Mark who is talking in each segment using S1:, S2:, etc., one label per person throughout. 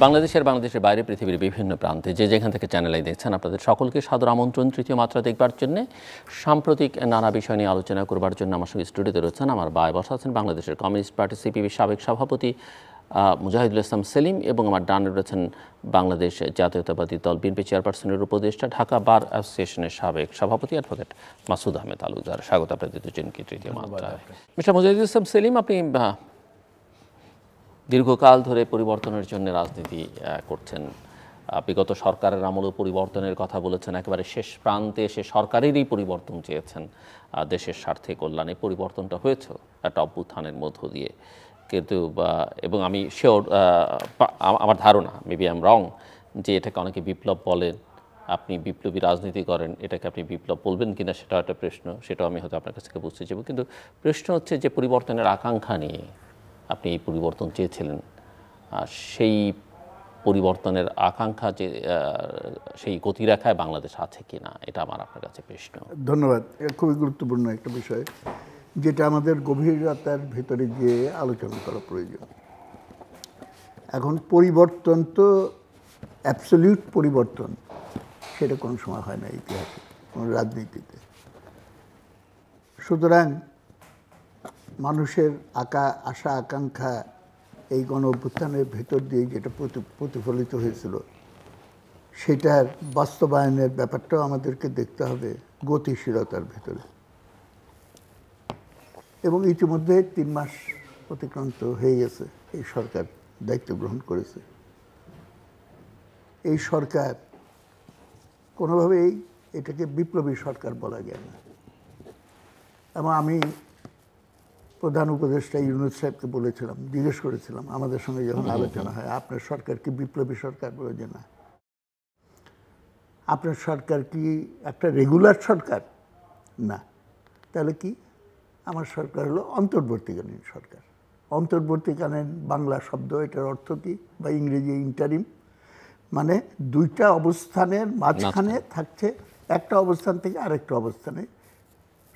S1: বাংলাদেশের বাইরে পৃথিবীর বিভিন্ন প্রান্তে যে যেখান থেকে চ্যানেলে দেখছেন আপনাদের সকলকে সাদর আমন্ত্রণ তৃতীয় মাত্রা দেখবার জন্য। সাম্প্রতিক নানা বিষয় নিয়ে আলোচনা করবার জন্য আমার সঙ্গে স্টুডিওতে রয়েছেন আমার বায় বসা আছেন বাংলাদেশের কমিউনিস্ট পার্টি সিপিবির সাবেক সভাপতি মুজাহিদুল ইসলাম সেলিম এবং আমার ডানে রয়েছেন বাংলাদেশ জাতীয়তাবাদী দল বিএনপি চেয়ারপারসনের উপদেষ্টা ঢাকা বার অ্যাসোসিয়েশনের সাবেক সভাপতি অ্যাডভোকেট মাসুদ আহমেদ তালুকদার। স্বাগত আপনাদের দুজনকে তৃতীয় মাত্রায়। মিস্টার মুজাহিদুল ইসলাম সেলিম, আপনি দীর্ঘকাল ধরে পরিবর্তনের জন্য রাজনীতি করছেন। বিগত সরকারের আমলেও পরিবর্তনের কথা বলেছেন, একেবারে শেষ প্রান্তে এসে সরকারেরই পরিবর্তন চেয়েছেন দেশের স্বার্থে কল্যাণে। পরিবর্তনটা হয়েছে একটা অভ্যুত্থানের মধ্য দিয়ে, কিন্তু এবং আমি শিওর, আমার ধারণা, মেবি আই এম রং, যে এটাকে অনেকে বিপ্লব বলেন। আপনি বিপ্লবী রাজনীতি করেন, এটাকে আপনি বিপ্লব বলবেন কিনা সেটাও একটা প্রশ্ন, সেটাও আমি হয়তো আপনার কাছ থেকে বুঝতে চাইব। কিন্তু প্রশ্ন হচ্ছে যে পরিবর্তনের আকাঙ্ক্ষা নিয়ে আপনি এই পরিবর্তন চেয়েছিলেন, সেই পরিবর্তনের আকাঙ্ক্ষা যে সেই গতিরেখায় বাংলাদেশ আছে কি না, এটা আমার আপনার কাছে প্রশ্ন।
S2: ধন্যবাদ। এটা খুবই গুরুত্বপূর্ণ একটা বিষয়, যেটা আমাদের গভীরতার ভেতরে গিয়ে আলোচনা করা প্রয়োজন। এখন পরিবর্তন তো অ্যাবসলিউট পরিবর্তন, সেটা কোনো সময় হয় না ইতিহাসে, কোনো রাজনীতিতে। সুতরাং মানুষের আশা আকাঙ্ক্ষা এই গণ অভ্যুত্থানের ভেতর দিয়ে যেটা প্রতিফলিত হয়েছিল, সেটার বাস্তবায়নের ব্যাপারটাও আমাদেরকে দেখতে হবে গতিশীলতার ভেতরে। এবং ইতিমধ্যে 3 মাস অতিক্রান্ত হয়ে গেছে, এই সরকার দায়িত্ব গ্রহণ করেছে। এই সরকার কোনোভাবেই এটাকে বিপ্লবী সরকার বলা যায় না। এবং আমি প্রধান উপদেষ্টা ইউনূস সাহেবকে বলেছিলাম, জিজ্ঞেস করেছিলাম আমাদের সঙ্গে যখন আলোচনা হয়, আপনার সরকার কি বিপ্লবী সরকার? বলে যে না। আপনার সরকার কি একটা রেগুলার সরকার? না। তাহলে কি? আমার সরকার হলো অন্তর্বর্তীকালীন সরকার। অন্তর্বর্তীকালীন বাংলা শব্দ, এটার অর্থ কি, বা ইংরেজি ইন্টারিম, মানে দুইটা অবস্থানের মাঝখানে থাকছে, একটা অবস্থান থেকে আরেকটা অবস্থানে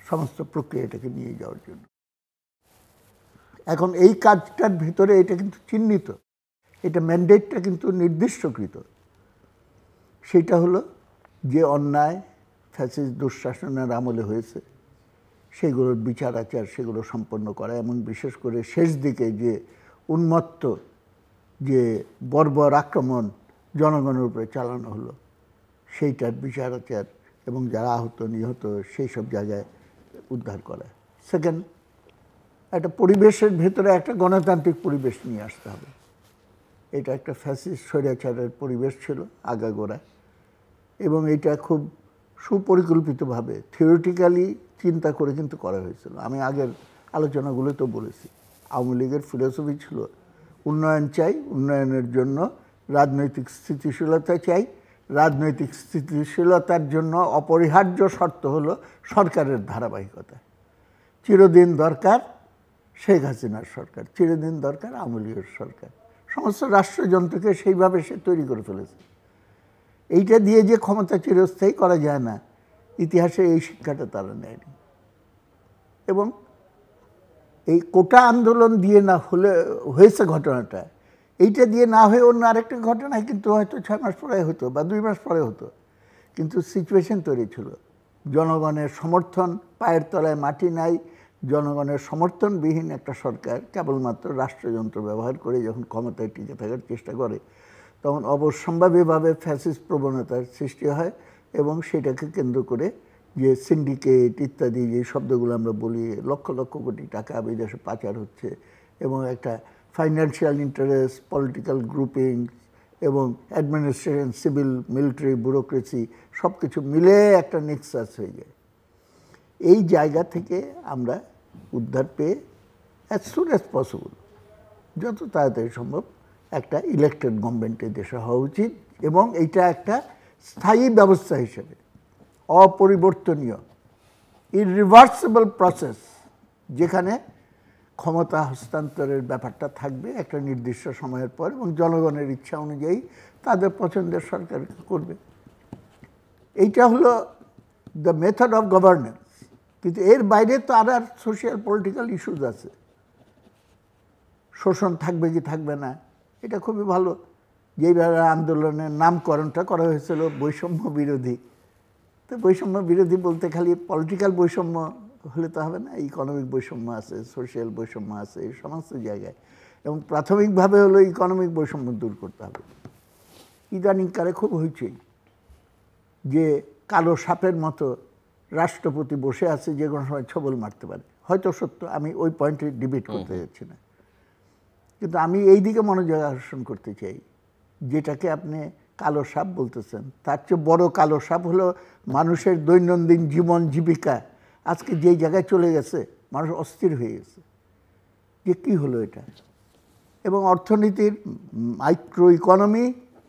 S2: সমস্ত প্রক্রিয়াটাকে নিয়ে যাওয়ার জন্য। এখন এই কাজটার ভিতরে এটা কিন্তু চিহ্নিত, এটা ম্যান্ডেটটা কিন্তু নির্দিষ্টকৃত। সেটা হলো যে অন্যায় ফ্যাসিস্ট দুঃশাসনের আমলে হয়েছে সেগুলোর বিচার আচার, সেগুলো সম্পন্ন করা, এবং বিশেষ করে শেষ দিকে যে উন্মত্ত যে বর্বর আক্রমণ জনগণের উপরে চালানো হলো, সেইটার বিচার আচার এবং যারা আহত নিহত সেই সব জায়গায় উদ্ধার করা। সেকেন্ড, একটা পরিবেশের ভেতরে একটা গণতান্ত্রিক পরিবেশ নিয়ে আসতে হবে। এটা একটা ফ্যাসিস্ট স্বৈরাচারের পরিবেশ ছিল আগাগোড়া, এবং এটা খুব সুপরিকল্পিতভাবে থিওরিটিক্যালি চিন্তা করে কিন্তু করা হয়েছিল। আমি আগের আলোচনাগুলো তো বলেছি, আওয়ামী লীগের ফিলোসফি ছিল উন্নয়ন চাই, উন্নয়নের জন্য রাজনৈতিক স্থিতিশীলতা চাই, রাজনৈতিক স্থিতিশীলতার জন্য অপরিহার্য শর্ত হলো সরকারের ধারাবাহিকতা। চিরদিন দরকার শেখ হাসিনার সরকার, চিরদিন দরকার আওয়ামী লীগের সরকার। সমস্ত রাষ্ট্রযন্ত্রকে সেইভাবে সে তৈরি করে ফেলেছে। এইটা দিয়ে যে ক্ষমতা চিরস্থায়ী করা যায় না, ইতিহাসে এই শিক্ষাটা তারা নেয়নি। এবং এই কোটা আন্দোলন দিয়ে না হলে হয়েছে ঘটনাটা, এইটা দিয়ে না হয়ে অন্য আরেকটা ঘটনায় কিন্তু হয়তো 6 মাস পরে হতো বা 2 মাস পরে হতো, কিন্তু সিচুয়েশন তৈরি ছিল। জনগণের সমর্থন, পায়ের তলায় মাটি নাই, জনগণের সমর্থনবিহীন একটা সরকার কেবলমাত্র রাষ্ট্রযন্ত্র ব্যবহার করে যখন ক্ষমতায় টিকে থাকার চেষ্টা করে, তখন অবশ্যম্ভাবীভাবে ফ্যাসিস্ট প্রবণতার সৃষ্টি হয়। এবং সেটাকে কেন্দ্র করে যে সিন্ডিকেট ইত্যাদি যে শব্দগুলো আমরা বলি, লক্ষ লক্ষ কোটি টাকা বিদেশে পাচার হচ্ছে, এবং একটা ফাইন্যান্সিয়াল ইন্টারেস্ট, পলিটিক্যাল গ্রুপিং এবং অ্যাডমিনিস্ট্রেশন, সিভিল মিলিটারি ব্যুরোক্রেসি সব কিছু মিলে একটা নেক্সাস হয়ে যায়। এই জায়গা থেকে আমরা উদ্ধার পেয়ে অ্যাজ সুন অ্যাজ পসিবল, যত তাড়াতাড়ি সম্ভব একটা ইলেক্টেড গভর্নমেন্টের দেশে হওয়া উচিত, এবং এইটা একটা স্থায়ী ব্যবস্থা হিসেবে অপরিবর্তনীয় ইররিভার্সিবল প্রসেস, যেখানে ক্ষমতা হস্তান্তরের ব্যাপারটা থাকবে একটা নির্দিষ্ট সময়ের পর, এবং জনগণের ইচ্ছা অনুযায়ী তাদের পছন্দের সরকার করবে। এইটা হলো দ্য মেথড অফ গভর্নেন্স। কিন্তু এর বাইরে তো আর সোশ্যাল পলিটিক্যাল ইস্যুজ আছে। শোষণ থাকবে কি থাকবে না, এটা খুবই ভালো যেইভাবে আন্দোলনের নামকরণটা করা হয়েছিল বৈষম্য বিরোধী, তো বৈষম্য বিরোধী বলতে খালি পলিটিক্যাল বৈষম্য হলে তো হবে না, ইকোনমিক বৈষম্য আছে, সোশ্যাল বৈষম্য আছে, এই সমস্ত জায়গায়। এবং প্রাথমিকভাবে হলো ইকোনমিক বৈষম্য দূর করতে হবে। ইদানিংকালে খুব হইচই যে কালো সাপের মতো রাষ্ট্রপতি বসে আছে, যে কোনো সময় ছবল মারতে পারে। হয়তো সত্য, আমি ওই পয়েন্টে ডিবেট করতে যাচ্ছি না, কিন্তু আমি এই দিকে মনোযোগ আকর্ষণ করতে চাই। যেটাকে আপনি কালো সাপ বলতেছেন, তার চেয়ে বড় কালো সাপ হলো মানুষের দৈনন্দিন জীবন জীবিকা আজকে যেই জায়গায় চলে গেছে, মানুষ অস্থির হয়ে গেছে যে কী হলো এটা। এবং অর্থনীতির micro economy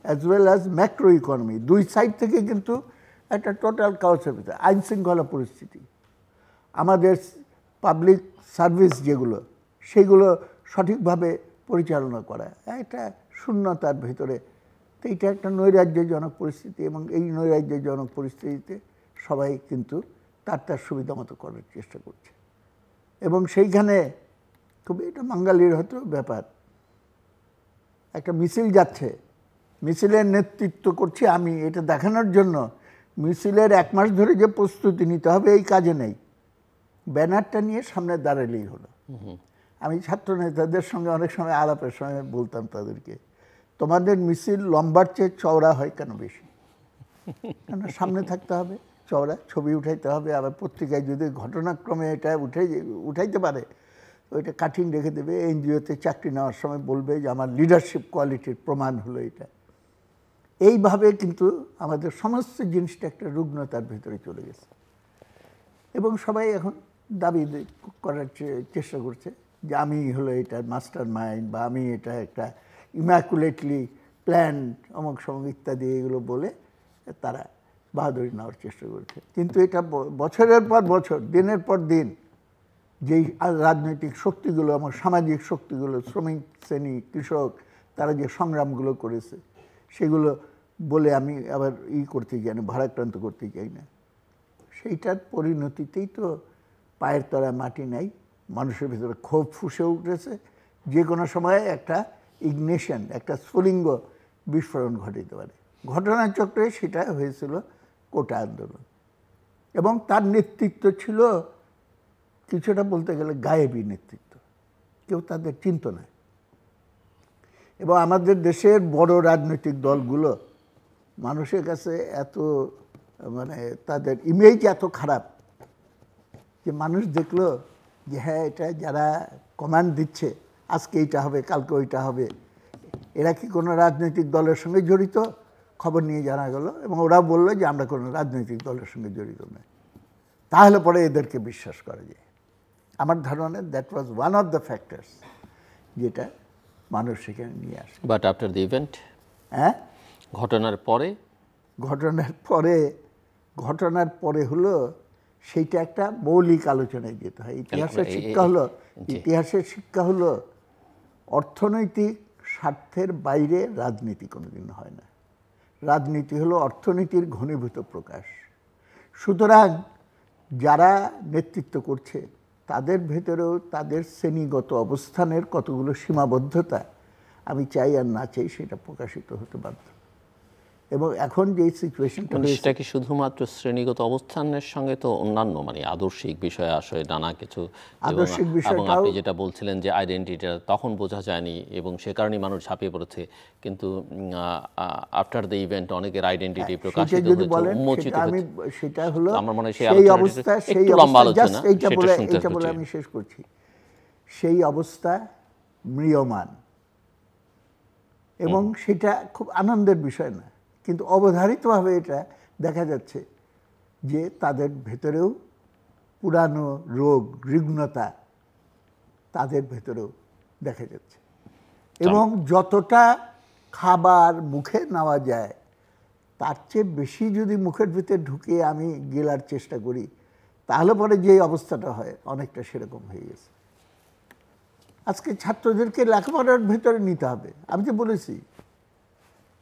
S2: as well as macro economy, দুই সাইড থেকে কিন্তু একটা টোটাল কাউসের ভিতরে আইন শৃঙ্খলা পরিস্থিতি, আমাদের পাবলিক সার্ভিস যেগুলো, সেগুলো সঠিকভাবে পরিচালনা করা, এটা শূন্যতার ভিতরে। তো এটা একটা নৈরাজ্যজনক পরিস্থিতি, এবং এই নৈরাজ্যজনক পরিস্থিতিতে সবাই কিন্তু তার সুবিধা মতো করার চেষ্টা করছে। এবং সেইখানে খুবই এটা বাঙালির হয়তো ব্যাপার, একটা মিছিল যাচ্ছে, মিছিলের নেতৃত্ব করছি আমি, এটা দেখানোর জন্য মিছিলের 1 মাস ধরে যে প্রস্তুতি নিতে হবে এই কাজে নেই, ব্যানারটা নিয়ে সামনে দাঁড়ালেই হলো। আমি ছাত্র নেতাদের সঙ্গে অনেক সময় আলাপের সময় বলতাম তাদেরকে, তোমাদের মিছিল লম্বার চেয়ে চওড়া হয় কেন বেশি? কেন সামনে থাকতে হবে, চওড়া ছবি উঠাইতে হবে, আবার পত্রিকায় যদি ঘটনাক্রমে এটা উঠাইতে পারে ওইটা কাঠিং রেখে দেবে, এনজিওতে চাকরি নেওয়ার সময় বলবে যে আমার লিডারশিপ কোয়ালিটির প্রমাণ হলো এটা। এইভাবে কিন্তু আমাদের সমস্ত জিনিসটা একটা রুগ্নতার ভিতরে চলে গেছে, এবং সবাই এখন দাবি করার চেষ্টা করছে যে আমি হলো এটার মাস্টার মাইন্ড, বা আমি এটা একটা ইম্যাকুলেটলি প্ল্যান অমুক সমুক ইত্যাদি এগুলো বলে তারা বাহাদুরি নেওয়ার চেষ্টা করছে। কিন্তু এটা বছরের পর বছর, দিনের পর দিন যেই রাজনৈতিক শক্তিগুলো, আমার সামাজিক শক্তিগুলো, শ্রমিক শ্রেণী, কৃষক, তারা যে সংগ্রামগুলো করেছে সেগুলো বলে আমি আবার করতে চাই না, ভারাক্রান্ত করতে চাই না। সেইটার পরিণতিতেই তো পায়ের তলায় মাটি নাই, মানুষের ভিতরে ক্ষোভ ফুসে উঠেছে, যে কোনো সময় একটা ইগনিশন, একটা স্ফুলিঙ্গ বিস্ফোরণ ঘটিতে পারে। ঘটনাচক্রে সেটা হয়েছিল কোটা আন্দোলন, এবং তার নেতৃত্ব ছিল কিছুটা বলতে গেলে গায়েবী নেতৃত্ব, কেউ তাদের চিনত না। এবং আমাদের দেশের বড় রাজনৈতিক দলগুলো মানুষের কাছে এত মানে তাদের ইমেজ এত খারাপ যে মানুষ দেখলো যে হ্যাঁ, এটা যারা কমান্ড দিচ্ছে, আজকে এইটা হবে, কালকে ওইটা হবে, এরা কি কোনো রাজনৈতিক দলের সঙ্গে জড়িত? খবর নিয়ে জানা গেল, এবং ওরা বললো যে আমরা কোনো রাজনৈতিক দলের সঙ্গে জড়িত নই। তাহলে পরে এদেরকে বিশ্বাস করা যায়। আমার ধারণা that was one of the factors যেটা মানুষ সেখানে নিয়ে আসে।
S1: বাট আফটার দ্য ইভেন্ট,
S2: হ্যাঁ, ঘটনার পরে হলো সেইটা একটা মৌলিক আলোচনায় যেতে হয়। ইতিহাসের শিক্ষা হলো অর্থনৈতিক স্বার্থের বাইরে রাজনীতি কোনোদিন হয় না। রাজনীতি হলো অর্থনীতির ঘনীভূত প্রকাশ। সুতরাং যারা নেতৃত্ব করছে তাদের ভেতরেও তাদের শ্রেণীগত অবস্থানের কতগুলো সীমাবদ্ধতা আমি চাই আর না চাই সেটা প্রকাশিত হতে বাধ্য। এবং এখন যে সিচুয়েশনটা,
S1: সেটা কি শুধুমাত্র শ্রেণীগত অবস্থানের সঙ্গে, তো অন্যান্য মানে আদর্শিক বিষয় আসলে নানা কিছু,
S2: আদর্শিক বিষয়,
S1: এবং আপনি যেটা বলছিলেন যে আইডেন্টিটিটা তখন বোঝা যায়নি এবং সে কারণেই মানুষ ঝাঁপিয়ে পড়েছে, কিন্তু আফটার দ্য ইভেন্ট অনেকের আইডেন্টিটি প্রকাশিত হয়েছে, উন্মোচিত হয়েছে।
S2: সেটা হলো
S1: আমার মনে হয়
S2: সেই অবস্থা,
S1: একটু লম্বা আলোচনা,
S2: এইটা বলে আমি শেষ করছি। সেই অবস্থা ম্রিয়মান, এবং সেটা খুব আনন্দের বিষয় না, কিন্তু অবধারিতভাবে এটা দেখা যাচ্ছে যে তাদের ভেতরেও পুরানো রোগ, ঋগ্ণতা তাদের ভেতরেও দেখা যাচ্ছে। এবং যতটা খাবার মুখে নেওয়া যায় তার চেয়ে বেশি যদি মুখের ভিতরে ঢুকে আমি গেলার চেষ্টা করি, তাহলে পরে যে অবস্থাটা হয় অনেকটা সেরকম হয়ে গেছে। আজকে ছাত্রদেরকে লেখাপড়ার ভেতরে নিতে হবে, আমি তো বলেছি।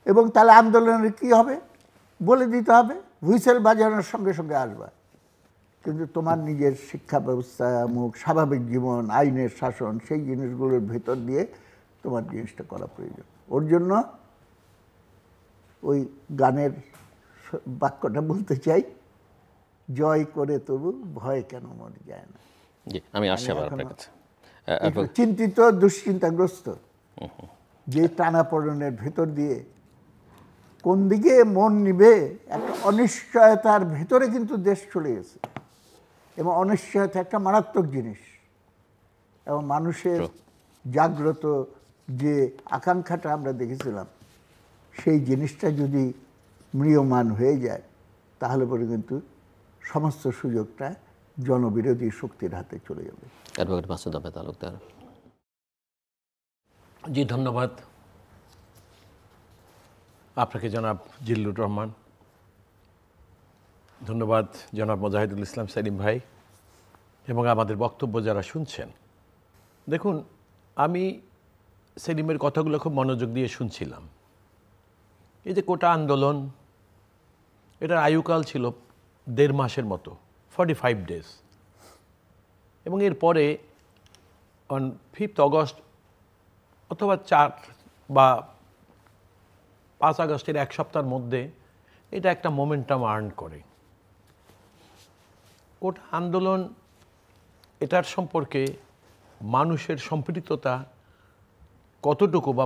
S2: এবং তাহলে আন্দোলনের কী হবে বলে দিতে হবে, হুইসেল বাজানোর সঙ্গে সঙ্গে আসবা। কিন্তু তোমার নিজের শিক্ষা ব্যবস্থা, মুখ, স্বাভাবিক জীবন, আইনের শাসন, সেই জিনিসগুলোর ভেতর দিয়ে তোমার জিনিসটা করা প্রয়োজন। ওর জন্য ওই গানের বাক্যটা বলতে চাই, জয় করে তবু ভয় কেন মরে যায় না।
S1: জি, আমি আসছি আবার আপনার কাছে।
S2: চিন্তিত, দুশ্চিন্তাগ্রস্ত, যে টানাপোড়েনের ভেতর দিয়ে কোন দিকে মন নিবে, একটা অনিশ্চয়তার ভেতরে কিন্তু দেশ চলে গেছে। এবং অনিশ্চয়তা একটা মারাত্মক জিনিস, এবং মানুষের জাগ্রত যে আকাঙ্ক্ষাটা আমরা দেখেছিলাম, সেই জিনিসটা যদি ম্রিয়মান হয়ে যায়, তাহলে পরে কিন্তু সমস্ত সুযোগটা জনবিরোধী শক্তির হাতে চলে যাবে।
S1: অ্যাডভোকেট মাসুদ আহমেদ তালুকদার।
S3: জি, ধন্যবাদ আপনাকে জনাব জিল্লুর রহমান, ধন্যবাদ জনাব মোজাহিদুল ইসলাম সেলিম ভাই, এবং আমাদের বক্তব্য যারা শুনছেন। দেখুন, আমি সেলিমের কথাগুলো খুব মনোযোগ দিয়ে শুনছিলাম। এই যে কোটা আন্দোলন, এটার আয়ুকাল ছিল 1.5 মাসের মতো, 45 ডেজ, এবং এরপরে অন 5 অগস্ট অথবা 4 বা 5 আগস্টের 1 সপ্তাহের মধ্যে এটা একটা মোমেন্টাম আর্ন করে। কোটা আন্দোলন, এটার সম্পর্কে মানুষের সম্পৃক্ততা কতটুকু, বা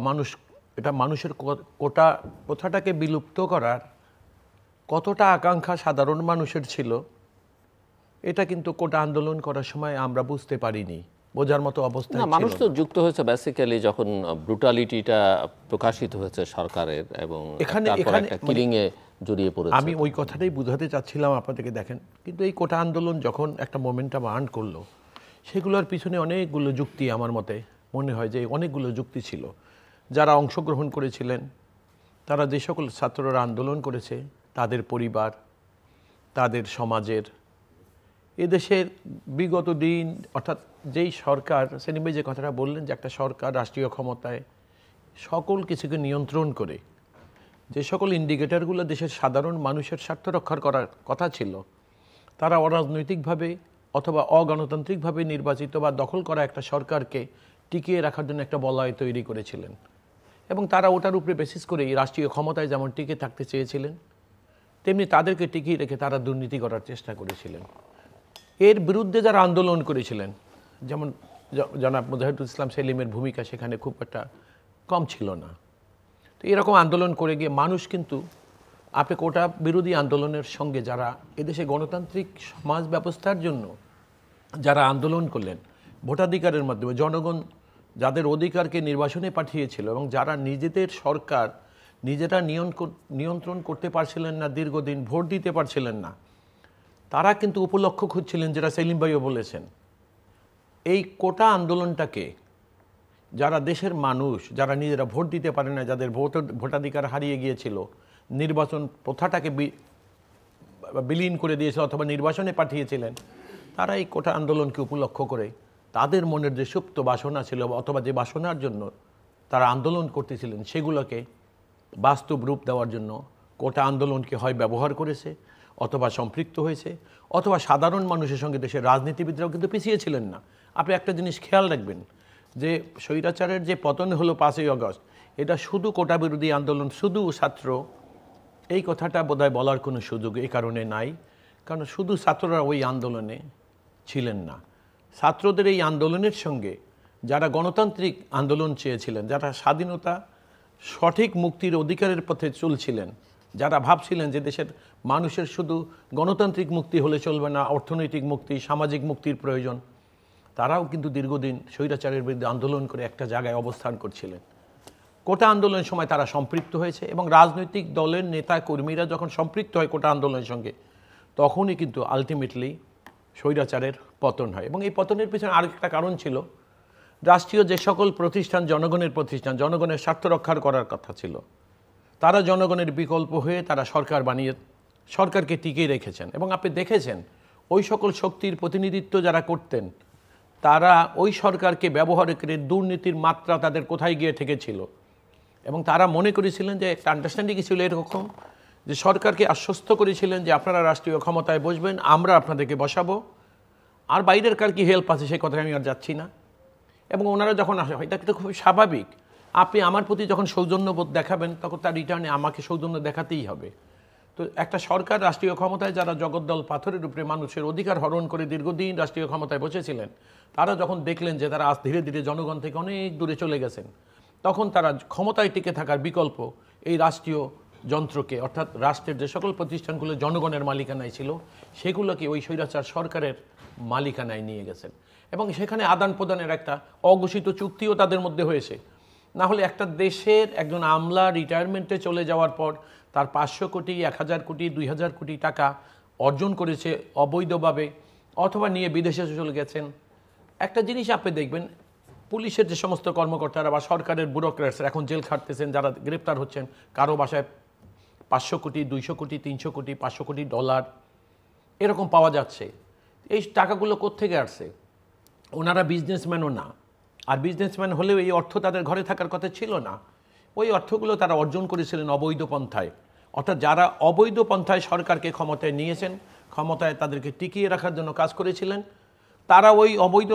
S3: এটা মানুষের কোটা প্রথাটাকে বিলুপ্ত করার কতটা আকাঙ্ক্ষা সাধারণ মানুষের ছিল, এটা কিন্তু কোটা আন্দোলন করার সময় আমরা বুঝতে পারিনি, বোঝার মতো অবস্থা।
S1: মানুষ তো যুক্ত হয়েছে বেসিক্যালি যখন ব্রুটালিটিটা প্রকাশিত হয়েছে সরকারের, এবং
S3: এখানে
S1: কিলিং এ জড়িয়ে পড়েছে।
S3: আমি ওই কথাটাই বুঝাতে চাচ্ছিলাম আপনাদেরকে। দেখেন, কিন্তু এই কোটা আন্দোলন যখন একটা মোমেন্টাম আর্ন করলো, সেগুলোর পিছনে অনেকগুলো যুক্তি, আমার মতে মনে হয় যে অনেকগুলো যুক্তি ছিল। যারা অংশগ্রহণ করেছিলেন, তারা যে সকল ছাত্ররা আন্দোলন করেছে, তাদের পরিবার, তাদের সমাজের, এদেশের বিগত দিন, অর্থাৎ যেই সরকার, সেলিমে যে কথাটা বললেন যে একটা সরকার রাষ্ট্রীয় ক্ষমতায় সকল কিছুকে নিয়ন্ত্রণ করে, যে সকল ইন্ডিকেটরগুলো দেশের সাধারণ মানুষের স্বার্থ রক্ষার করার কথা ছিল, তারা অরাজনৈতিকভাবে অথবা অগণতান্ত্রিকভাবে নির্বাচিত বা দখল করা একটা সরকারকে টিকিয়ে রাখার জন্য একটা বলয় তৈরি করেছিলেন, এবং তারা ওটার উপরে বেসিস করে এই রাষ্ট্রীয় ক্ষমতায় যেমন টিকে থাকতে চেয়েছিলেন, তেমনি তাদেরকে টিকিয়ে রেখে তারা দুর্নীতি করার চেষ্টা করেছিলেন। এর বিরুদ্ধে যারা আন্দোলন করেছিলেন, যেমন জনাব মোজাহিদুল ইসলাম সেলিমের ভূমিকা সেখানে খুব একটা কম ছিল না। তো এরকম আন্দোলন করে গিয়ে মানুষ কিন্তু, আপনি কোটা বিরোধী আন্দোলনের সঙ্গে যারা এদেশে গণতান্ত্রিক সমাজ ব্যবস্থার জন্য যারা আন্দোলন করলেন, ভোটাধিকারের মাধ্যমে জনগণ যাদের অধিকারকে নির্বাচনে পাঠিয়েছিল, এবং যারা নিজেদের সরকার নিজেরা নিয়ন্ত্রণ করতে পারছিলেন না, দীর্ঘদিন ভোট দিতে পারছিলেন না, তারা কিন্তু উপলক্ষ খুঁজছিলেন, যেটা সেলিম ভাইও বলেছেন। এই কোটা আন্দোলনটাকে যারা দেশের মানুষ, যারা নিজেরা ভোট দিতে পারে না, যাদের ভোটাধিকার হারিয়ে গিয়েছিল, নির্বাচন প্রথাটাকে বিলীন করে দিয়েছিল অথবা নির্বাচনে পাঠিয়েছিলেন, তারা এই কোটা আন্দোলনকে উপলক্ষ করে তাদের মনের যে সুপ্ত বাসনা ছিল, অথবা যে বাসনার জন্য তারা আন্দোলন করতেছিলেন, সেগুলোকে বাস্তব রূপ দেওয়ার জন্য কোটা আন্দোলনকে হয় ব্যবহার করেছে, অথবা সম্পৃক্ত হয়েছে, অথবা সাধারণ মানুষের সঙ্গে দেশের রাজনীতিবিদরাও কিন্তু পিছিয়ে ছিলেন না। আপনি একটা জিনিস খেয়াল রাখবেন, যে স্বৈরাচারের যে পতন হলো 5ই আগস্ট, এটা শুধু কোটা বিরোধী আন্দোলন, শুধু ছাত্র, এই কথাটা বোধহয় বলার কোনো সুযোগ এই কারণে নাই, কারণ শুধু ছাত্ররা ওই আন্দোলনে ছিলেন না। ছাত্রদের এই আন্দোলনের সঙ্গে যারা গণতান্ত্রিক আন্দোলন চেয়েছিলেন, যারা স্বাধীনতা, সঠিক মুক্তির অধিকারের পথে চলছিলেন, যারা ভাবছিলেন যে দেশের মানুষের শুধু গণতান্ত্রিক মুক্তি হলে চলবে না, অর্থনৈতিক মুক্তি, সামাজিক মুক্তির প্রয়োজন, তারাও কিন্তু দীর্ঘদিন স্বৈরাচারের বিরুদ্ধে আন্দোলন করে একটা জায়গায় অবস্থান করছিলেন। কোটা আন্দোলনের সময় তারা সম্পৃক্ত হয়েছে, এবং রাজনৈতিক দলের নেতা কর্মীরা যখন সম্পৃক্ত হয় কোটা আন্দোলনের সঙ্গে, তখনই কিন্তু আলটিমেটলি স্বৈরাচারের পতন হয়। এবং এই পতনের পেছনে আরেকটা কারণ ছিল, রাষ্ট্রীয় যে সকল প্রতিষ্ঠান জনগণের প্রতিষ্ঠান, জনগণের স্বার্থ রক্ষার করার কথা ছিল, তারা জনগণের বিকল্প হয়ে তারা সরকার বানিয়ে সরকারকে টিকিয়ে রেখেছেন। এবং আপনি দেখেছেন, ওই সকল শক্তির প্রতিনিধিত্ব যারা করতেন, তারা ওই সরকারকে ব্যবহার করে দুর্নীতির মাত্রা তাদের কোথায় গিয়ে ঠেকেছিল, এবং তারা মনে করেছিলেন যে একটা আন্ডারস্ট্যান্ডিং ছিল এরকম, যে সরকারকে আশ্বস্ত করেছিলেন যে আপনারা রাষ্ট্রীয় ক্ষমতায় বসবেন, আমরা আপনাদেরকে বসাবো, আর বাইরের কার কি হেল্প আছে সে কথায় আমি আর যাচ্ছি না। এবং ওনারা যখন আসে, এটা কিন্তু খুব স্বাভাবিক আপনি আমার প্রতি যখন সৌজন্যবোধ দেখাবেন তখন তার রিটার্নে আমাকে সৌজন্য দেখাতেই হবে। তো একটা সরকার রাষ্ট্রীয় ক্ষমতায় যারা জগদ্দল পাথরের উপরে মানুষের অধিকার হরণ করে দীর্ঘদিন রাষ্ট্রীয় ক্ষমতায় বসেছিলেন, তারা যখন দেখলেন যে তারা আজ ধীরে ধীরে জনগণ থেকে অনেক দূরে চলে গেছেন, তখন তারা ক্ষমতায় টিকে থাকার বিকল্প এই রাষ্ট্রীয় যন্ত্রকে, অর্থাৎ রাষ্ট্রের যে সকল প্রতিষ্ঠানগুলো জনগণের মালিকানায় ছিল সেগুলোকে ওই স্বৈরাচার সরকারের মালিকানায় নিয়ে গেছেন। এবং সেখানে আদান প্রদানের একটা অঘোষিত চুক্তিও তাদের মধ্যে হয়েছে। না হলে একটা দেশের একজন আমলা রিটায়ারমেন্টে চলে যাওয়ার পর তার 500 কোটি, 1000 কোটি, 2000 কোটি টাকা অর্জন করেছে অবৈধভাবে, অথবা নিয়ে বিদেশে চলে গেছেন। একটা জিনিস আপনি দেখবেন, পুলিশের যে সমস্ত কর্মকর্তারা বা সরকারের ব্যুরোক্র্যাটসরা এখন জেল খাটতেছেন, যারা গ্রেপ্তার হচ্ছেন, কারো বাসায় 500 কোটি, 200 কোটি, 300 কোটি, 500 কোটি ডলার এরকম পাওয়া যাচ্ছে। এই টাকাগুলো কোত্থেকে আসছে? ওনারা বিজনেসম্যানও না, আর বিজনেসম্যান হলেও এই অর্থ তাদের ঘরে থাকার কথা ছিল না। ওই অর্থগুলো তারা অর্জন করেছিলেন অবৈধ পন্থায়। অর্থাৎ যারা অবৈধ পন্থায় সরকারকে ক্ষমতায় নিয়েছেন, ক্ষমতায় তাদেরকে টিকিয়ে রাখার জন্য কাজ করেছিলেন, তারা ওই অবৈধ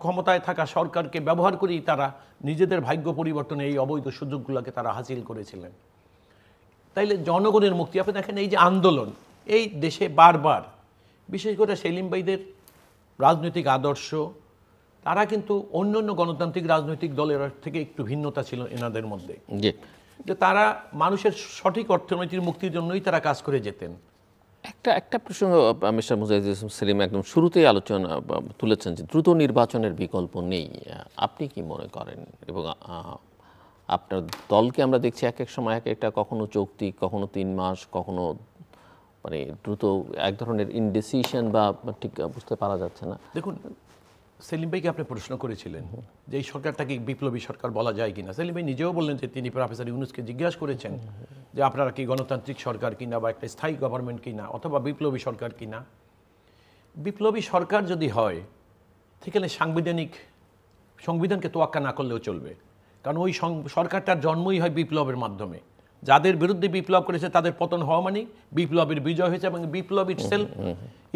S3: ক্ষমতায় থাকা সরকারকে ব্যবহার করেই তারা নিজেদের ভাগ্য পরিবর্তনে এই অবৈধ সুযোগগুলোকে তারা হাসিল করেছিলেন। তাইলে জনগণের মুক্তি, আপনি দেখেন এই যে আন্দোলন এই দেশে বারবার, বিশেষ করে সেলিম ভাইদের রাজনৈতিক আদর্শ, তারা কিন্তু অন্য অন্য গণতান্ত্রিক রাজনৈতিক দলের থেকে একটু ভিন্নতা ছিল এনাদের মধ্যে, যে তারা মানুষের সঠিক অর্থনৈতিক মুক্তির জন্যই তারা কাজ করে যেতেন।
S1: একটা প্রশ্ন মিস্টার মুজাহিদুল ইসলাম সেলিম একদম শুরুতেই আলোচনা তুলেছেন যে দ্রুত নির্বাচনের বিকল্প নেই। আপনি কি মনে করেন? এবং আপনার দলকে আমরা দেখছি এক এক সময় এক একটা, কখনো যৌক্তিক, কখনো 3 মাস, কখনো মানে দ্রুত এক ধরনের ইনডিসিশন বা ঠিক বুঝতে পারা যাচ্ছে না।
S3: দেখুন, সেলিম ভাইকে আপনি প্রশ্ন করেছিলেন যে এই সরকারটাকে বিপ্লবী সরকার বলা যায় কিনা। সেলিম ভাই নিজেও বললেন যে তিনি প্রফেসর ইউনূসকে জিজ্ঞাসা করেছেন যে আপনারা কি গণতান্ত্রিক সরকার কিনা, বা একটা স্থায়ী গভর্নমেন্ট কিনা, অথবা বিপ্লবী সরকার কিনা। বিপ্লবী সরকার যদি হয়, সেখানে সংবিধানকে তোয়াক্কা না করলেও চলবে, কারণ ওই সরকারটার জন্মই হয় বিপ্লবের মাধ্যমে। যাদের বিরুদ্ধে বিপ্লব করেছে তাদের পতন হওয়া মানে বিপ্লবের বিজয় হয়েছে, এবং বিপ্লব itself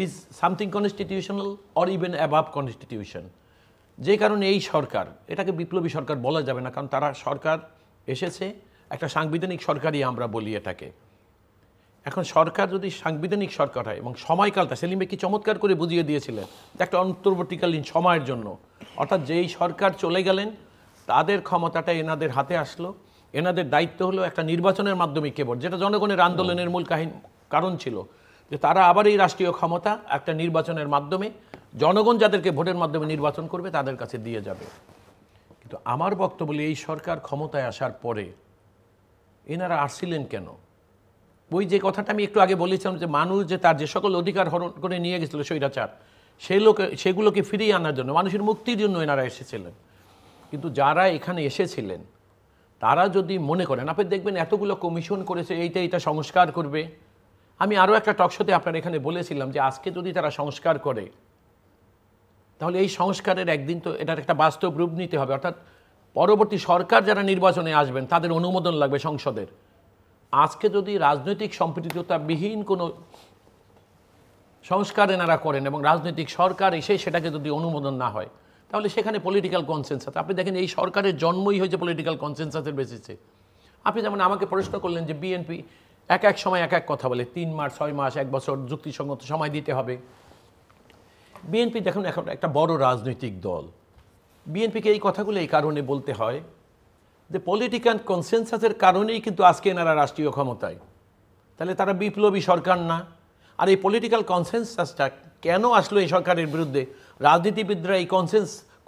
S3: is something constitutional or even above constitution. যে কারণে এই সরকার, এটাকে বিপ্লবী সরকার বলা যাবে না, কারণ তারা সরকার এসেছে একটা সাংবিধানিক সরকারই আমরা বলি এটাকে। এখন সরকার যদি সাংবিধানিক সরকার হয়, এবং সময়কালটা সেলিম ভাই কি চমৎকার করে বুঝিয়ে দিয়েছিলেন, একটা অন্তর্বর্তীকালীন সময়ের জন্য, অর্থাৎ যেই সরকার চলে গেলেন তাদের ক্ষমতাটা এনাদের হাতে আসলো, এনাদের দায়িত্ব হলো একটা নির্বাচনের মাধ্যমে কেবল, যেটা জনগণের আন্দোলনের মূল কারণ ছিল, যে তারা আবার এই রাষ্ট্রীয় ক্ষমতা একটা নির্বাচনের মাধ্যমে, জনগণ যাদেরকে ভোটের মাধ্যমে নির্বাচন করবে তাদের কাছে দিয়ে যাবে। কিন্তু আমার বক্তব্য, এই সরকার ক্ষমতায় আসার পরে এনারা আসছিলেন কেন? ওই যে কথাটা আমি একটু আগে বলেছিলাম, যে মানুষ যে তার যে সকল অধিকার হরণ করে নিয়ে গেছিল স্বৈরাচার, সেগুলোকে ফিরিয়ে আনার জন্য, মানুষের মুক্তির জন্য এনারা এসেছিলেন। কিন্তু যারা এখানে এসেছিলেন তারা যদি মনে করেন, আপনি দেখবেন এতগুলো কমিশন করেছে, এইটা সংস্কার করবে। আমি আরও একটা টকশোতে আপনার এখানে বলেছিলাম যে আজকে যদি তারা সংস্কার করে, তাহলে এই সংস্কারের একদিন তো এটার একটা বাস্তব রূপ নিতে হবে, অর্থাৎ পরবর্তী সরকার যারা নির্বাচনে আসবেন তাদের অনুমোদন লাগবে সংসদের। আজকে যদি রাজনৈতিক সম্পৃক্ততাবিহীন কোনো সংস্কার এনারা করেন এবং রাজনৈতিক সরকার এসে সেটাকে যদি অনুমোদন না হয়, তাহলে সেখানে পলিটিক্যাল কনসেনসাস, আপনি দেখেন এই সরকারের জন্মই হয়েছে পলিটিক্যাল কনসেনসাসের বেসিসে। আপনি যেমন আমাকে প্রশ্ন করলেন যে বিএনপি এক এক সময় এক এক কথা বলে, 3 মাস, 6 মাস, 1 বছর যুক্তিসঙ্গত সময় দিতে হবে। বিএনপি দেখুন এখন একটা বড় রাজনৈতিক দল, বিএনপিকে এই কথাগুলো এই কারণে বলতে হয় যে পলিটিক্যাল কনসেনসাসের কারণেই কিন্তু আজকে এনারা রাষ্ট্রীয় ক্ষমতায়। তাহলে তারা বিপ্লবী সরকার না? আর এই পলিটিক্যাল কনসেনসাসটা কেন আসলো এই সরকারের বিরুদ্ধে? রাজনীতিবিদরা এই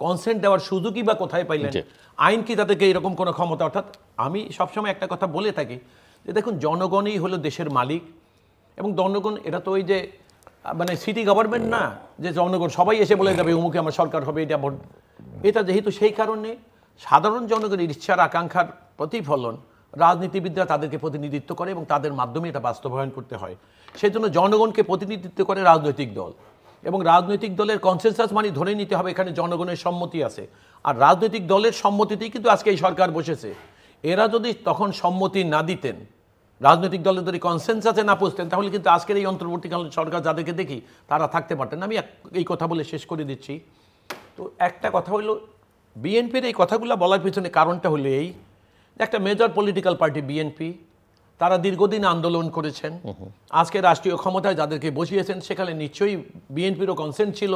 S3: কনসেন্ট দেওয়ার সুযোগই বা কোথায় পাইলেন? আইন কি তাদেরকে এরকম কোনো ক্ষমতা? অর্থাৎ আমি সবসময় একটা কথা বলে থাকি যে দেখুন, জনগণই হলো দেশের মালিক, এবং জনগণ, এটা তো ওই যে মানে সিটি গভর্নমেন্ট না যে জনগণ সবাই এসে বলে যাবে অমুকে আমার সরকার হবে, এটা যেহেতু সেই কারণে সাধারণ জনগণের ইচ্ছার আকাঙ্ক্ষার প্রতিফলন, রাজনীতিবিদরা তাদেরকে প্রতিনিধিত্ব করে এবং তাদের মাধ্যমে এটা বাস্তবায়ন করতে হয়। সেই জন্য জনগণকে প্রতিনিধিত্ব করে রাজনৈতিক দল, এবং রাজনৈতিক দলের কনসেনসাস মানে ধরে নিতে হবে এখানে জনগণের সম্মতি আছে, আর রাজনৈতিক দলের সম্মতিতেই কিন্তু আজকে এই সরকার বসেছে। এরা যদি তখন সম্মতি না দিতেন, রাজনৈতিক দলের যদি কনসেনসাসে না পৌঁছতেন, তাহলে কিন্তু আজকের এই অন্তর্বর্তীকালীন সরকার যাদেরকে দেখি তারা থাকতে পারতেন। আমি এই কথা বলে শেষ করে দিচ্ছি। তো একটা কথা হলো, বিএনপির এই কথাগুলো বলার পিছনে কারণটা হলো এই, একটা মেজর পলিটিক্যাল পার্টি বিএনপি, তারা দীর্ঘদিন আন্দোলন করেছেন। আজকে রাষ্ট্রীয় ক্ষমতায় যাদেরকে বসিয়েছেন সেখানে নিশ্চয়ই বিএনপিরও কনসেন্ট ছিল,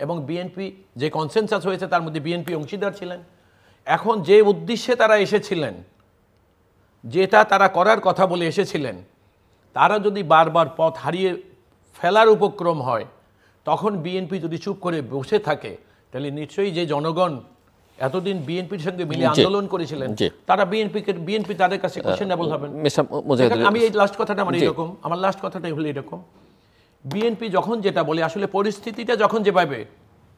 S3: এবং বিএনপি যে কনসেনসাস হয়েছে তার মধ্যে বিএনপি অংশীদার ছিলেন। এখন যে উদ্দেশ্যে তারা এসেছিলেন, যেটা তারা করার কথা বলে এসেছিলেন, তারা যদি বারবার পথ হারিয়ে ফেলার উপক্রম হয়, তখন বিএনপি যদি চুপ করে বসে থাকে, তাহলে নিশ্চয়ই যে জনগণ এতদিন বিএনপির সঙ্গে মিলে আন্দোলন করেছিলেন, তারা বিএনপি তাদের কাছে কোশ্চেনেবল হবেন। আমি এই লাস্ট কথাটা আমার এরকম, আমার লাস্ট কথাটাই হলো এরকম, বিএনপি যখন যেটা বলে, আসলে পরিস্থিতিটা যখন যেভাবে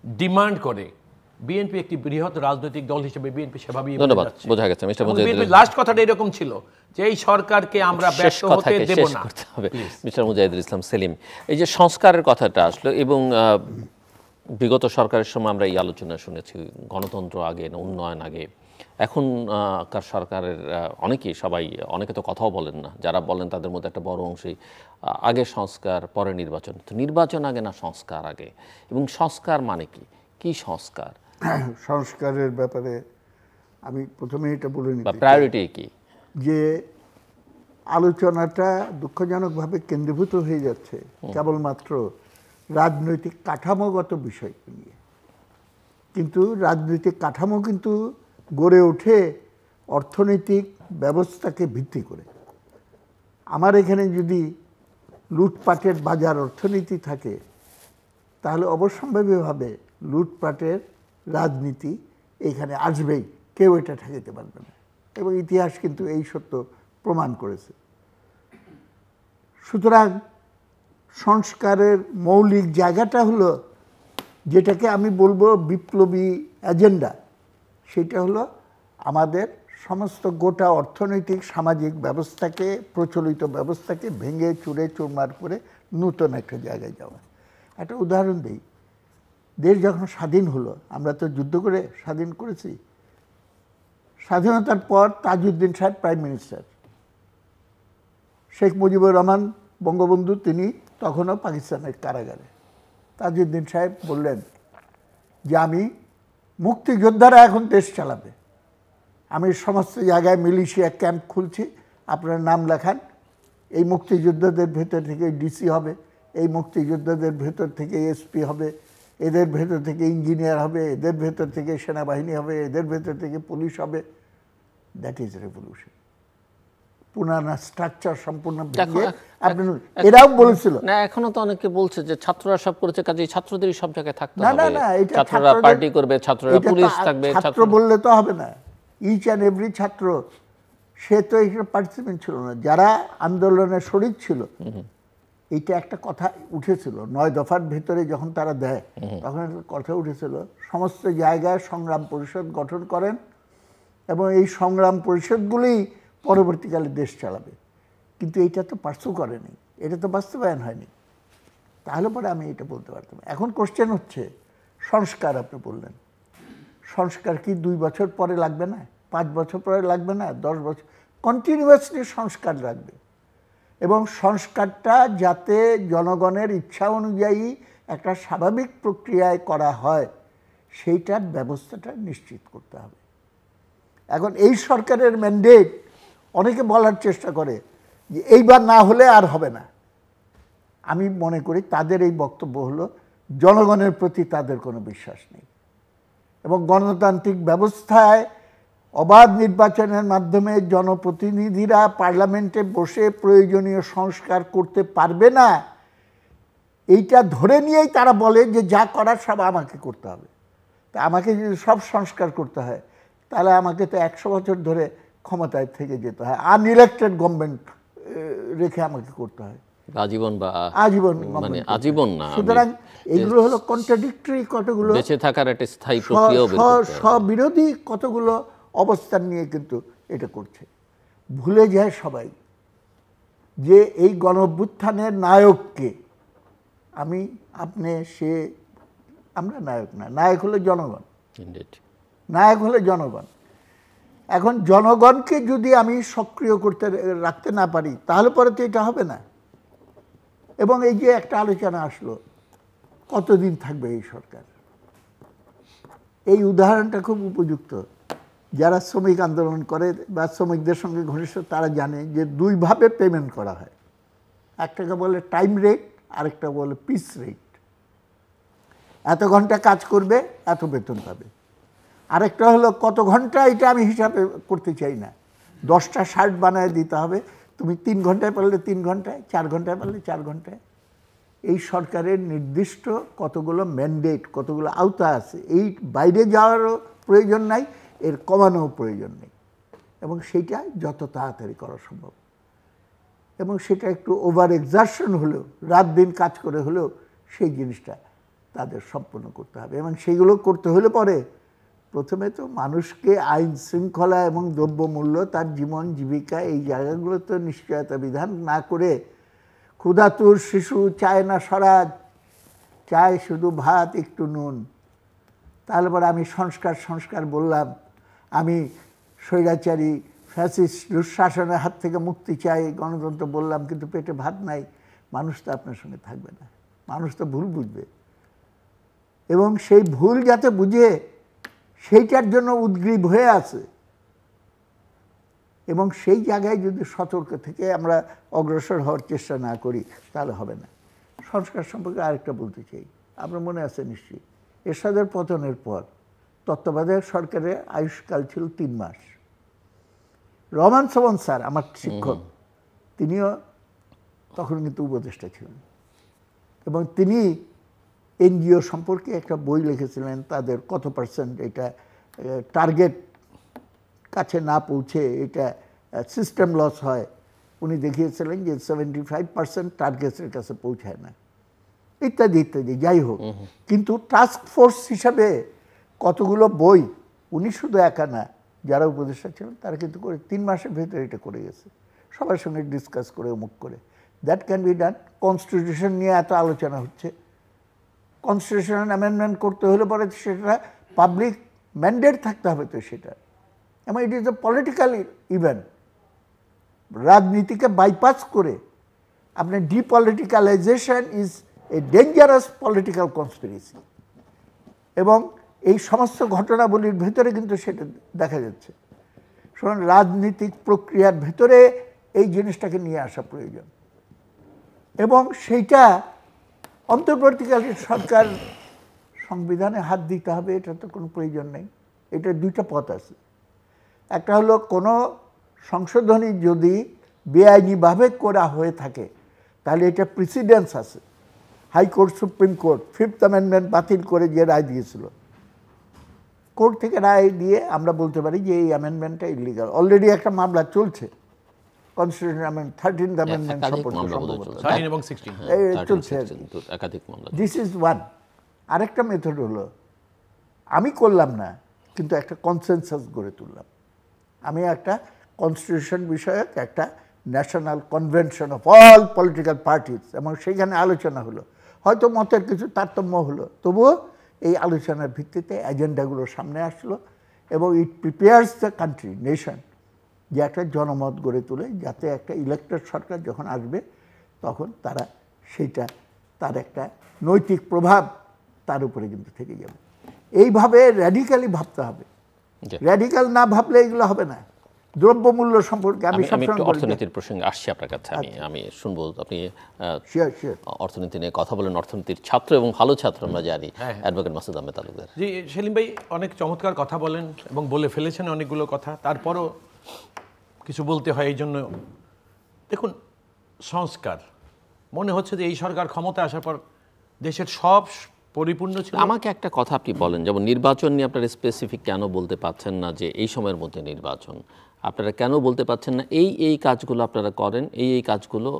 S3: ডিমান্ড করে, বিএনপি একটি বৃহৎ রাজনৈতিক দল হিসেবে বিএনপি সেভাবেই
S1: বোঝা গেছে।
S3: লাস্ট কথাটা এরকম ছিল যে এই সরকারকে আমরা ব্যর্থ হতে দেব না।
S1: মিস্টার মুজাহিদুল ইসলাম সেলিম, এই যে সংস্কারের কথাটা আসলো, এবং বিগত সরকারের সময় আমরা এই আলোচনা শুনেছি, গণতন্ত্র আগে না উন্নয়ন আগে। এখনকার সরকারের অনেকে তো কথাও বলেন না, যারা বলেন তাদের মধ্যে একটা বড় অংশই আগে সংস্কার পরে নির্বাচন। তো নির্বাচন আগে না সংস্কার আগে, এবং সংস্কার মানে কি সংস্কার?
S2: সংস্কারের ব্যাপারে আমি প্রথমে এটা বলে নিই,
S1: প্রায়োরিটি কি,
S2: যে আলোচনাটা দুঃখজনকভাবে কেন্দ্রীভূত হয়ে যাচ্ছে কেবলমাত্র রাজনৈতিক কাঠামোগত বিষয় নিয়ে। কিন্তু রাজনৈতিক কাঠামো কিন্তু গড়ে ওঠে অর্থনৈতিক ব্যবস্থাকে ভিত্তি করে। আমার এখানে যদি লুটপাটের বাজার অর্থনীতি থাকে, তাহলে অবশ্যম্ভাবীভাবে লুটপাটের রাজনীতি এখানে আসবেই, কেউ এটা ঠেকাতে পারবে না, এবং ইতিহাস কিন্তু এই সত্য প্রমাণ করেছে। সুতরাং সংস্কারের মৌলিক জায়গাটা হলো, যেটাকে আমি বলবো বিপ্লবী এজেন্ডা, সেটা হলো আমাদের সমস্ত গোটা অর্থনৈতিক সামাজিক ব্যবস্থাকে, প্রচলিত ব্যবস্থাকে ভেঙে চুরে চুরমার করে নতুন একটা জায়গায় যাওয়া। একটা উদাহরণ দিই, দেশ যখন স্বাধীন হলো, আমরা তো যুদ্ধ করে স্বাধীন করেছি, স্বাধীনতার পর তাজউদ্দিন সাহেব প্রাইম মিনিস্টার, শেখ মুজিবুর রহমান বঙ্গবন্ধু তিনি তখনও পাকিস্তানের কারাগারে। তাজউদ্দিন সাহেব বললেন যে আমি মুক্তিযোদ্ধারা এখন দেশ চালাবে, আমি সমস্ত জায়গায় মিলিশিয়া ক্যাম্প খুলছি, আপনার নাম লেখান, এই মুক্তিযোদ্ধাদের ভেতর থেকে ডিসি হবে, এই মুক্তিযোদ্ধাদের ভেতর থেকে এসপি হবে, এদের ভেতর থেকে ইঞ্জিনিয়ার হবে, এদের ভেতর থেকে সেনাবাহিনী হবে, এদের ভেতর থেকে পুলিশ হবে। That is revolution. পুরানা স্ট্রাকচার সম্পূর্ণ ভেঙে এরাও বলেছিল
S1: না। এখনো তো অনেকে বলছে যে ছাত্ররা সব করেছে, কাজেই ছাত্রদেরই সব জায়গায় থাকতে হবে।
S2: না না, এটা
S1: ছাত্ররা পার্টি করবে, ছাত্ররা পুলিশ থাকবে।
S2: ছাত্র বললে তো হবে না, ইচ অ্যান্ড এভরি ছাত্র, সে তো এখানে পার্টিসিপেন্ট ছিল না, যারা আন্দোলনে শরিক ছিল। এইটা একটা কথা উঠেছিল 9 দফার ভেতরে যখন তারা দেয়, তখন একটা কথা উঠেছিল, সমস্ত জায়গায় সংগ্রাম পরিষদ গঠন করেন, এবং এই সংগ্রাম পরিষদগুলি পরবর্তীকালে দেশ চালাবে। কিন্তু এইটা তো পার্সু করেনি, এটা তো বাস্তবায়ন হয়নি। তাহলে পরে আমি এটা বলতে পারতাম। এখন কোশ্চেন হচ্ছে সংস্কার, আপনি বললেন সংস্কার কি 2 বছর পরে লাগবে না, 5 বছর পরে লাগবে না, 10 বছর, কন্টিনিউয়াসলি সংস্কার লাগবে। এবং সংস্কারটা যাতে জনগণের ইচ্ছা অনুযায়ী একটা স্বাভাবিক প্রক্রিয়ায় করা হয়, সেইটার ব্যবস্থাটা নিশ্চিত করতে হবে। এখন এই সরকারের ম্যান্ডেট, অনেকে বলার চেষ্টা করে যে এইবার না হলে আর হবে না। আমি মনে করি তাদের এই বক্তব্য হলো জনগণের প্রতি তাদের কোনো বিশ্বাস নেই, এবং গণতান্ত্রিক ব্যবস্থায় অবাধ নির্বাচনের মাধ্যমে জনপ্রতিনিধিরা পার্লামেন্টে বসে প্রয়োজনীয় সংস্কার করতে পারবে না, এইটা ধরে নিয়েই তারা বলে যে যা করার সব আমাকে করতে হবে। তা আমাকে যদি সব সংস্কার করতে হয়, তাহলে আমাকে তো 100 বছর ধরে ক্ষমতায় থেকে যেতে হয়, আনইলেক্টেড গভর্নমেন্ট রেখে আমাকে করতে হয়,
S1: আজীবন বা
S2: আজীবন,
S1: মানে আজীবন না।
S2: সুতরাং এগুলো হলো কন্ট্রাডিক্টরি, কতগুলো
S1: বেঁচে থাকার একটা স্থায়ী প্রক্রিয়া,
S2: স্ববিরোধী কতগুলো অবস্থান নিয়ে কিন্তু এটা করছে। ভুলে যায় সবাই যে এই গণঅভ্যুত্থানের নায়ককে, আমি আপনি সে আমরা নায়ক না, নায়ক হলো জনগণ, নায়ক হলো জনগণ। এখন জনগণকে যদি আমি সক্রিয় করতে রাখতে না পারি, তাহলে পরে তো এটা হবে না। এবং এই যে একটা আলোচনা আসলো, কতদিন থাকবে এই সরকার, এই উদাহরণটা খুব উপযুক্ত। যারা শ্রমিক আন্দোলন করে বা শ্রমিকদের সঙ্গে ঘনিষ্ঠ তারা জানে যে দুইভাবে পেমেন্ট করা হয়, একটাকে বলে টাইম রেট, আরেকটা বলে পিস রেট। এত ঘন্টা কাজ করবে এত বেতন পাবে। আরেকটা হলো কত ঘন্টা, এটা আমি হিসাবে করতে চাই না, 10টা শার্ট বানায় দিতে হবে, তুমি 3 ঘন্টায় পারলে 3 ঘন্টায়, 4 ঘন্টায় পারলে 4 ঘন্টায়। এই সরকারের নির্দিষ্ট কতগুলো ম্যান্ডেট, কতগুলো আওতা আছে, এই বাইরে যাওয়ারও প্রয়োজন নাই, এর কমানোও প্রয়োজন নেই, এবং সেইটা যত তাড়াতাড়ি করা সম্ভব। এবং সেটা একটু ওভার এক্সারশন হলেও, রাত দিন কাজ করে হলেও সেই জিনিসটা তাদের সম্পন্ন করতে হবে। এবং সেইগুলো করতে হলে পরে প্রথমে তো মানুষকে আইন শৃঙ্খলা এবং দ্রব্যমূল্য, তার জীবন জীবিকা, এই জায়গাগুলোতে নিশ্চয়তা বিধান না করে ক্ষুধাতুর শিশু চায় না স্বরাজ, চায় শুধু ভাত একটু নুন। তারপর আমি সংস্কার বললাম, আমি স্বৈরাচারী ফ্যাসিস্ট দুঃশাসনের হাত থেকে মুক্তি চাই, গণতন্ত্র বললাম, কিন্তু পেটে ভাত নাই, মানুষ তো আপনার সঙ্গে থাকবে না, মানুষ তো ভুল বুঝবে। এবং সেই ভুল যাতে বুঝে সেইটার জন্য উদ্গ্রীব হয়ে আছে, এবং সেই জায়গায় যদি সতর্ক থেকে আমরা অগ্রসর হওয়ার চেষ্টা না করি তাহলে হবে না। সংস্কার সম্পর্কে আরেকটা বলতে চাই, আপনার মনে আছে নিশ্চয়ই, এরশাদের পতনের পর তত্ত্বাবধায়ক সরকারের আয়ুষ্কাল ছিল 3 মাস। রহমান সোবন স্যার, আমার শিক্ষক, তিনিও তখন কিন্তু উপদেষ্টা ছিলেন, এবং তিনি এনজিও সম্পর্কে একটা বই লিখেছিলেন, তাদের কত পার্সেন্ট এটা টার্গেট কাছে না পৌঁছে এটা সিস্টেম লস হয়। উনি দেখিয়েছিলেন যে 75% টার্গেটের কাছে পৌঁছায় না, ইত্যাদি ইত্যাদি। যাই হোক, কিন্তু টাস্ক ফোর্স হিসাবে কতগুলো বই, উনি শুধু একা না, যারা উপদেষ্টা ছিলেন তারা কিন্তু করে 3 মাসের ভেতরে এটা করে গেছে, সবার সঙ্গে ডিসকাস করে, অমুক করে। That can be done. Constitution নিয়ে এত আলোচনা হচ্ছে, কনস্টিটিউশনাল অ্যামেন্ডমেন্ট করতে হলে পরে সেটা পাবলিক ম্যান্ডেট থাকতে হবে তো সেটা, এবং it is a political event. রাজনীতিকে বাইপাস করে আপনার depoliticization is a dangerous political conspiracy, এবং এই সমস্ত ঘটনাবলীর ভেতরে কিন্তু সেটা দেখা যাচ্ছে। সুতরাং রাজনীতিক প্রক্রিয়ার ভেতরে এই জিনিসটাকে নিয়ে আসা প্রয়োজন, এবং সেইটা অন্তর্বর্তীকালীন সরকার সংবিধানে হাত দিতে হবে এটা তো কোনো প্রয়োজন নেই। এটা 2টা পথ আছে। একটা হলো কোনো সংশোধনী যদি বেআইনিভাবে করা হয়ে থাকে তাহলে এটা প্রেসিডেন্স আছে, high court, supreme court 5th amendment বাতিল করে যে রায় দিয়েছিল, কোর্ট থেকে রায় দিয়ে আমরা বলতে পারি যে এই অ্যামেন্ডমেন্টটা ইলিগাল। অলরেডি একটা মামলা চলছে কনস্টিটিউশন অ্যামেন্ডমেন্ট, 13th অ্যামেন্ডমেন্ট সম্পর্কে চলছে। This is one. আরেকটা মেথড হলো, আমি করলাম না কিন্তু একটা কনসেনসাস গড়ে তুললাম, আমি একটা কনস্টিটিউশন বিষয়ক একটা national convention of all political parties, এবং সেইখানে আলোচনা হলো, হয়তো মতের কিছু তারতম্য হলো, তবুও এই আলোচনার ভিত্তিতে এজেন্ডাগুলো সামনে আসলো, এবং ইট প্রিপেয়ার্স দ্য কান্ট্রি, নেশন, যে একটা জনমত গড়ে তোলে, যাতে একটা ইলেক্টেড সরকার যখন আসবে তখন তারা সেইটা, তার একটা নৈতিক প্রভাব তার উপরে কিন্তু থেকে যাবে। এইভাবে র্যাডিক্যালি ভাবতে হবে, র্যাডিক্যাল না ভাবলে এগুলো হবে না। দ্রব্যমূল্য সম্পর্কে আমি
S1: একটু অর্থনীতির প্রসঙ্গে আসছি আপনার কাছে, আমি শুনবো আপনি অর্থনীতি নিয়ে কথা বলেন। অর্থনীতির ছাত্র এবং ভালো ছাত্র আমরা জানি, অ্যাডভোকেট মাসুদ আহমেদ তালুকদার।
S3: জি, সেলিম ভাই অনেক চমৎকার কথা বলেন এবং বলে ফেলেছেন অনেকগুলো কথা, তারপরও কিছু বলতে হয়। এই জন্য দেখুন, সংস্কার মনে হচ্ছে যে এই সরকার ক্ষমতা আসার পর দেশের সব পরিপূর্ণ ছিল।
S1: আমাকে একটা কথা আপনি বলেন, যেমন নির্বাচন নিয়ে আপনারা স্পেসিফিক কেন বলতে পাচ্ছেন না যে এই সময়ের মধ্যে নির্বাচন, আপনারা কেন বলতে পাচ্ছেন না এই কাজগুলো আপনারা করেন, এই কাজগুলো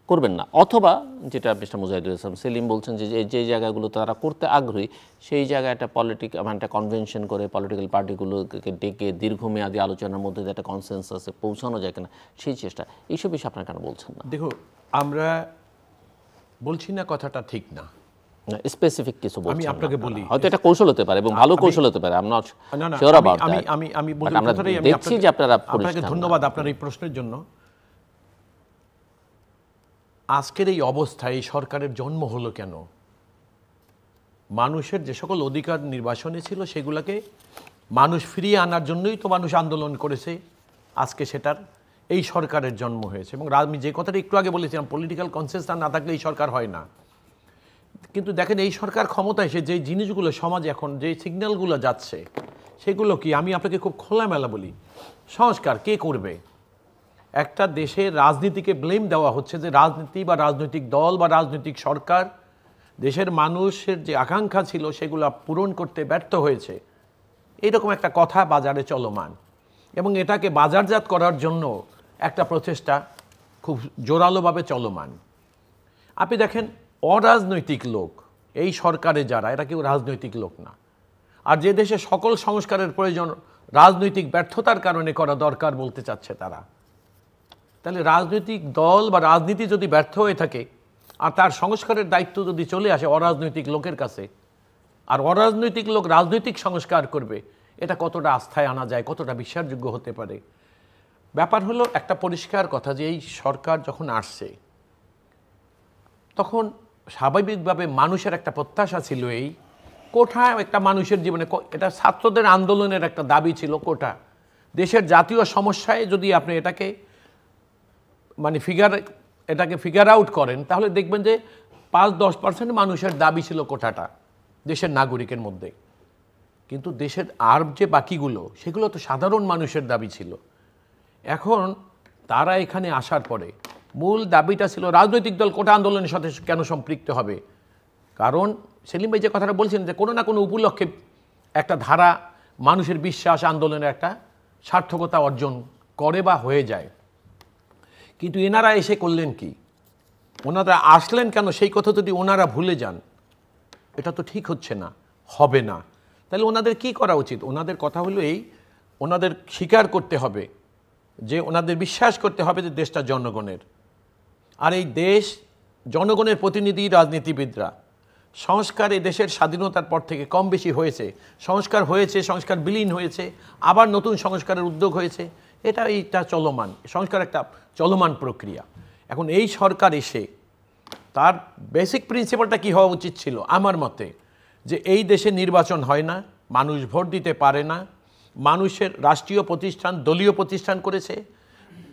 S1: করবেন না, অথবা যেটা মিস্টার মুজাহিদুল ইসলাম সেলিম বলছেন যে যে জায়গাগুলো তারা করতে আগ্রহী সেই জায়গায় একটা একটা কনভেনশন করে পলিটিক্যাল পার্টিগুলোকে ডেকে দীর্ঘমেয়াদী আলোচনার মধ্যে একটা কনসেনসাসে পৌঁছানো যায় কিনা সেই চেষ্টা, এইসব বিষয়ে আপনারা কেন বলছেন না?
S3: দেখো, আমরা বলছি না কথাটা ঠিক না,
S1: স্পেসিফিক কিছু বলছেন,
S3: আমি আপনাকে বলি,
S1: হয়তো এটা কৌশল হতে পারে এবং ভালো কৌশল হতে পারে, আমরা শিওর অ্যাবাউট দ্যাট।
S3: আমি
S1: দেখছি যে আপনারা,
S3: আপনাকে ধন্যবাদ আপনার এই প্রশ্নের জন্য। আজকের এই অবস্থায় এই সরকারের জন্ম হলো কেন? মানুষের যে সকল অধিকার নির্বাচনে ছিল সেগুলোকে মানুষ ফিরিয়ে আনার জন্যই তো মানুষ আন্দোলন করেছে। আজকে সেটার এই সরকারের জন্ম হয়েছে। এবং আমি যে কথাটা একটু আগে বলেছিলাম, পলিটিক্যাল কনসেনসাস না থাকলে এই সরকার হয় না। কিন্তু দেখেন এই সরকার ক্ষমতা এসে যে জিনিসগুলো সমাজে এখন যে সিগন্যালগুলো যাচ্ছে সেগুলো কি, আমি আপনাকে খুব খোলামেলা বলি, সংস্কার কে করবে? একটা দেশের রাজনীতিকে ব্লেম দেওয়া হচ্ছে যে রাজনীতি বা রাজনৈতিক দল বা রাজনৈতিক সরকার দেশের মানুষের যে আকাঙ্ক্ষা ছিল সেগুলো পূরণ করতে ব্যর্থ হয়েছে, এইরকম একটা কথা বাজারে চলমান। এবং এটাকে বাজারজাত করার জন্য একটা প্রচেষ্টা খুব জোরালোভাবে চলমান। আপনি দেখেন অরাজনৈতিক লোক এই সরকারে যারা, এরা কেউ রাজনৈতিক লোক না। আর যে দেশে সকল সংস্কারের প্রয়োজন রাজনৈতিক ব্যর্থতার কারণে করা দরকার বলতে চাচ্ছে তারা, তাহলে রাজনৈতিক দল বা রাজনীতি যদি ব্যর্থ হয়ে থাকে আর তার সংস্কারের দায়িত্ব যদি চলে আসে অরাজনৈতিক লোকের কাছে, আর অরাজনৈতিক লোক রাজনৈতিক সংস্কার করবে, এটা কতটা আস্থায় আনা যায়, কতটা বিশ্বাসযোগ্য হতে পারে? ব্যাপার হলো একটা পরিষ্কার কথা যে এই সরকার যখন আসছে তখন স্বাভাবিকভাবে মানুষের একটা প্রত্যাশা ছিল এই কোঠা, একটা মানুষের জীবনে এটা ছাত্রদের আন্দোলনের একটা দাবি ছিল কোঠা। দেশের জাতীয় সমস্যায় যদি আপনি এটাকে মানে ফিগার আউট করেন তাহলে দেখবেন যে 5-10% মানুষের দাবি ছিল কোঠাটা দেশের নাগরিকের মধ্যে। কিন্তু দেশের আর যে বাকিগুলো সেগুলো তো সাধারণ মানুষের দাবি ছিল। এখন তারা এখানে আসার পরে মূল দাবিটা ছিল রাজনৈতিক দল কোটা আন্দোলনের সাথে কেন সম্পৃক্ত হবে? কারণ সেলিম ভাই যে কথাটা বলছেন যে কোনো না কোনো উপলক্ষে একটা ধারা মানুষের বিশ্বাস আন্দোলনের একটা সার্থকতা অর্জন করে বা হয়ে যায়। কিন্তু এনারা এসে করলেন কি, ওনারা আসলেন কেন সেই কথা যদি ওনারা ভুলে যান, এটা তো ঠিক হচ্ছে না, হবে না। তাহলে ওনাদের কি করা উচিত? ওনাদের কথা হলো এই, ওনাদের স্বীকার করতে হবে যে ওনাদের বিশ্বাস করতে হবে যে দেশটা জনগণের, আর এই দেশ জনগণের প্রতিনিধি রাজনীতিবিদরা। সংস্কার এই দেশের স্বাধীনতার পর থেকে কম বেশি হয়েছে, সংস্কার হয়েছে, সংস্কার বিলীন হয়েছে, আবার নতুন সংস্কারের উদ্যোগ হয়েছে, এইটা চলমান সংস্কার, একটা চলমান প্রক্রিয়া। এখন এই সরকার এসে তার বেসিক প্রিন্সিপালটা কী হওয়া উচিত ছিল আমার মতে, যে এই দেশে নির্বাচন হয় না, মানুষ ভোট দিতে পারে না, মানুষের রাষ্ট্রীয় প্রতিষ্ঠান দলীয় প্রতিষ্ঠান করেছে,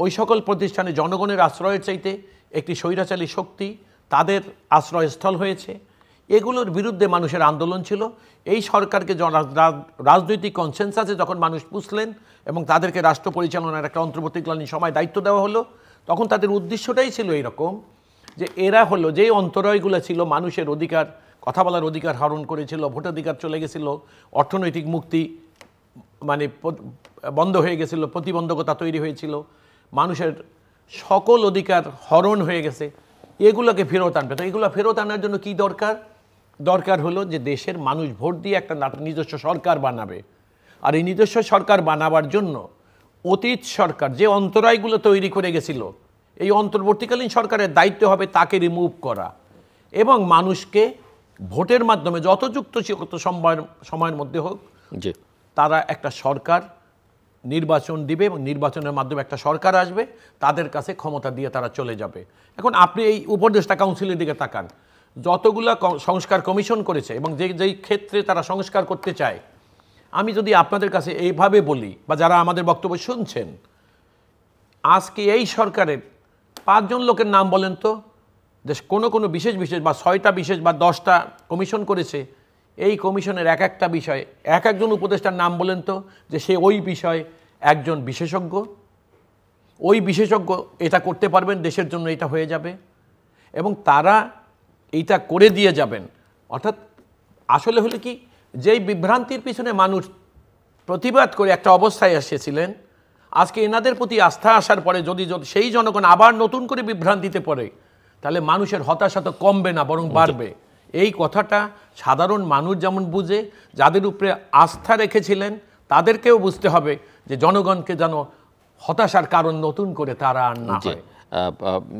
S3: ওই সকল প্রতিষ্ঠানে জনগণের আশ্রয়ের চাইতে একটি স্বৈরাচারী শক্তি তাদের আশ্রয়স্থল হয়েছে। এগুলোর বিরুদ্ধে মানুষের আন্দোলন ছিল। এই সরকারকে রাজনৈতিক কনসেনসাসে যখন মানুষ বুঝলেন এবং তাদেরকে রাষ্ট্র পরিচালনার একটা অন্তর্বর্তীকালীন সময় দায়িত্ব দেওয়া হলো, তখন তাদের উদ্দেশ্যটাই ছিল এরকম যে এরা হলো যে অন্তরায়গুলো ছিল মানুষের অধিকার, কথা বলার অধিকার হরণ করেছিল, ভোটাধিকার চলে গেছিল, অর্থনৈতিক মুক্তি মানে বন্ধ হয়ে গেছিল, প্রতিবন্ধকতা তৈরি হয়েছিল, মানুষের সকল অধিকার হরণ হয়ে গেছে, এগুলোকে ফেরত আনবে। তো এগুলো ফেরত আনার জন্য কি দরকার? দরকার হলো যে দেশের মানুষ ভোট দিয়ে একটা নিজস্ব সরকার বানাবে। আর এই নিজস্ব সরকার বানাবার জন্য অতীত সরকার যে অন্তরায়গুলো তৈরি করে গেছিল, এই অন্তর্বর্তীকালীন সরকারের দায়িত্ব হবে তাকে রিমুভ করা এবং মানুষকে ভোটের মাধ্যমে যত যুক্ত সময়ের মধ্যে হোক তারা একটা সরকার নির্বাচন দিবে এবং নির্বাচনের মাধ্যমে একটা সরকার আসবে, তাদের কাছে ক্ষমতা দিয়ে তারা চলে যাবে। এখন আপনি এই উপদেষ্টা কাউন্সিলের দিকে তাকান, যতগুলো সংস্কার কমিশন করেছে এবং যেই ক্ষেত্রে তারা সংস্কার করতে চায়, আমি যদি আপনাদের কাছে এইভাবে বলি বা যারা আমাদের বক্তব্য শুনছেন, আজকে এই সরকারের 5 জন লোকের নাম বলেন তো, যে কোনো বিশেষ বা 6টা বিশেষ বা 10টা কমিশন করেছে, এই কমিশনের একটা বিষয় একজন উপদেষ্টার নাম বলেন তো যে সে ওই বিষয়ে একজন বিশেষজ্ঞ, ওই বিশেষজ্ঞ এটা করতে পারবেন, দেশের জন্য এটা হয়ে যাবে এবং তারা এইটা করে দিয়ে যাবেন। অর্থাৎ আসলে হলো কি, যেই বিভ্রান্তির পিছনে মানুষ প্রতিবাদ করে একটা অবস্থায় এসেছিলেন, আজকে এনাদের প্রতি আস্থা আসার পরে যদি সেই জনগণ আবার নতুন করে বিভ্রান্তিতে পড়ে, তাহলে মানুষের হতাশা তো কমবে না, বরং বাড়বে। এই কথাটা সাধারণ মানুষ যেমন বুঝে, যাদের উপরে আস্থা রেখেছিলেন তাদেরকেও বুঝতে হবে যে জনগণকে যেন হতাশার কারণ নতুন করে তারা আর না হয়।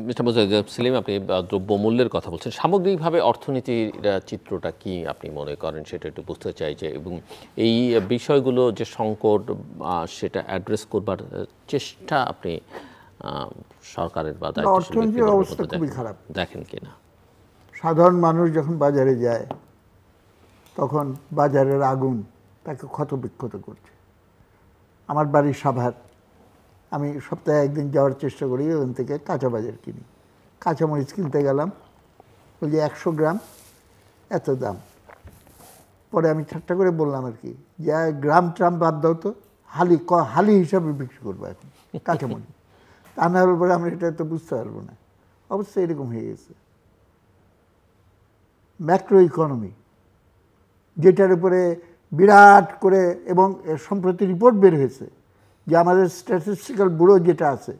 S1: মিস্টার মোজাহিদ সেলিম, আপনি দ্রব্যমূল্যের কথা বলছেন, সামগ্রিকভাবে অর্থনীতির চিত্রটা কি আপনি মনে করেন সেটা একটু বুঝতে চাই, যে এবং এই বিষয়গুলো যে সংকট সেটা অ্যাড্রেস করবার চেষ্টা আপনি সরকারের বা
S2: অর্থনীতির অবস্থা খুবই খারাপ
S1: দেখেন কিনা?
S2: সাধারণ মানুষ যখন বাজারে যায় তখন বাজারের আগুন তাকে ক্ষতবিক্ষত করছে। আমার বাড়ি সাভার, আমি সপ্তাহে একদিন যাওয়ার চেষ্টা করি, ওখান থেকে কাঁচা বাজার কিনি। কাঁচামরিচ কিনতে গেলাম, বলছি 100 গ্রাম এত দাম। পরে আমি ঠাট্টা করে বললাম আর কি, যে গ্রাম ট্রাম বাদ দাও তো, হালি হিসাবে বিক্রি করবো এখন কাঁচামরিচ। তা না হলে পরে আমরা এটা তো বুঝতে পারবো না। অবশ্যই এরকম হয়ে গেছে। ম্যাক্রো ইকোনমি, যেটার উপরে বিরাট করে, এবং সম্প্রতি রিপোর্ট বের হয়েছে যে আমাদের স্ট্যাটিস্টিক্যাল ব্যুরো যেটা আছে,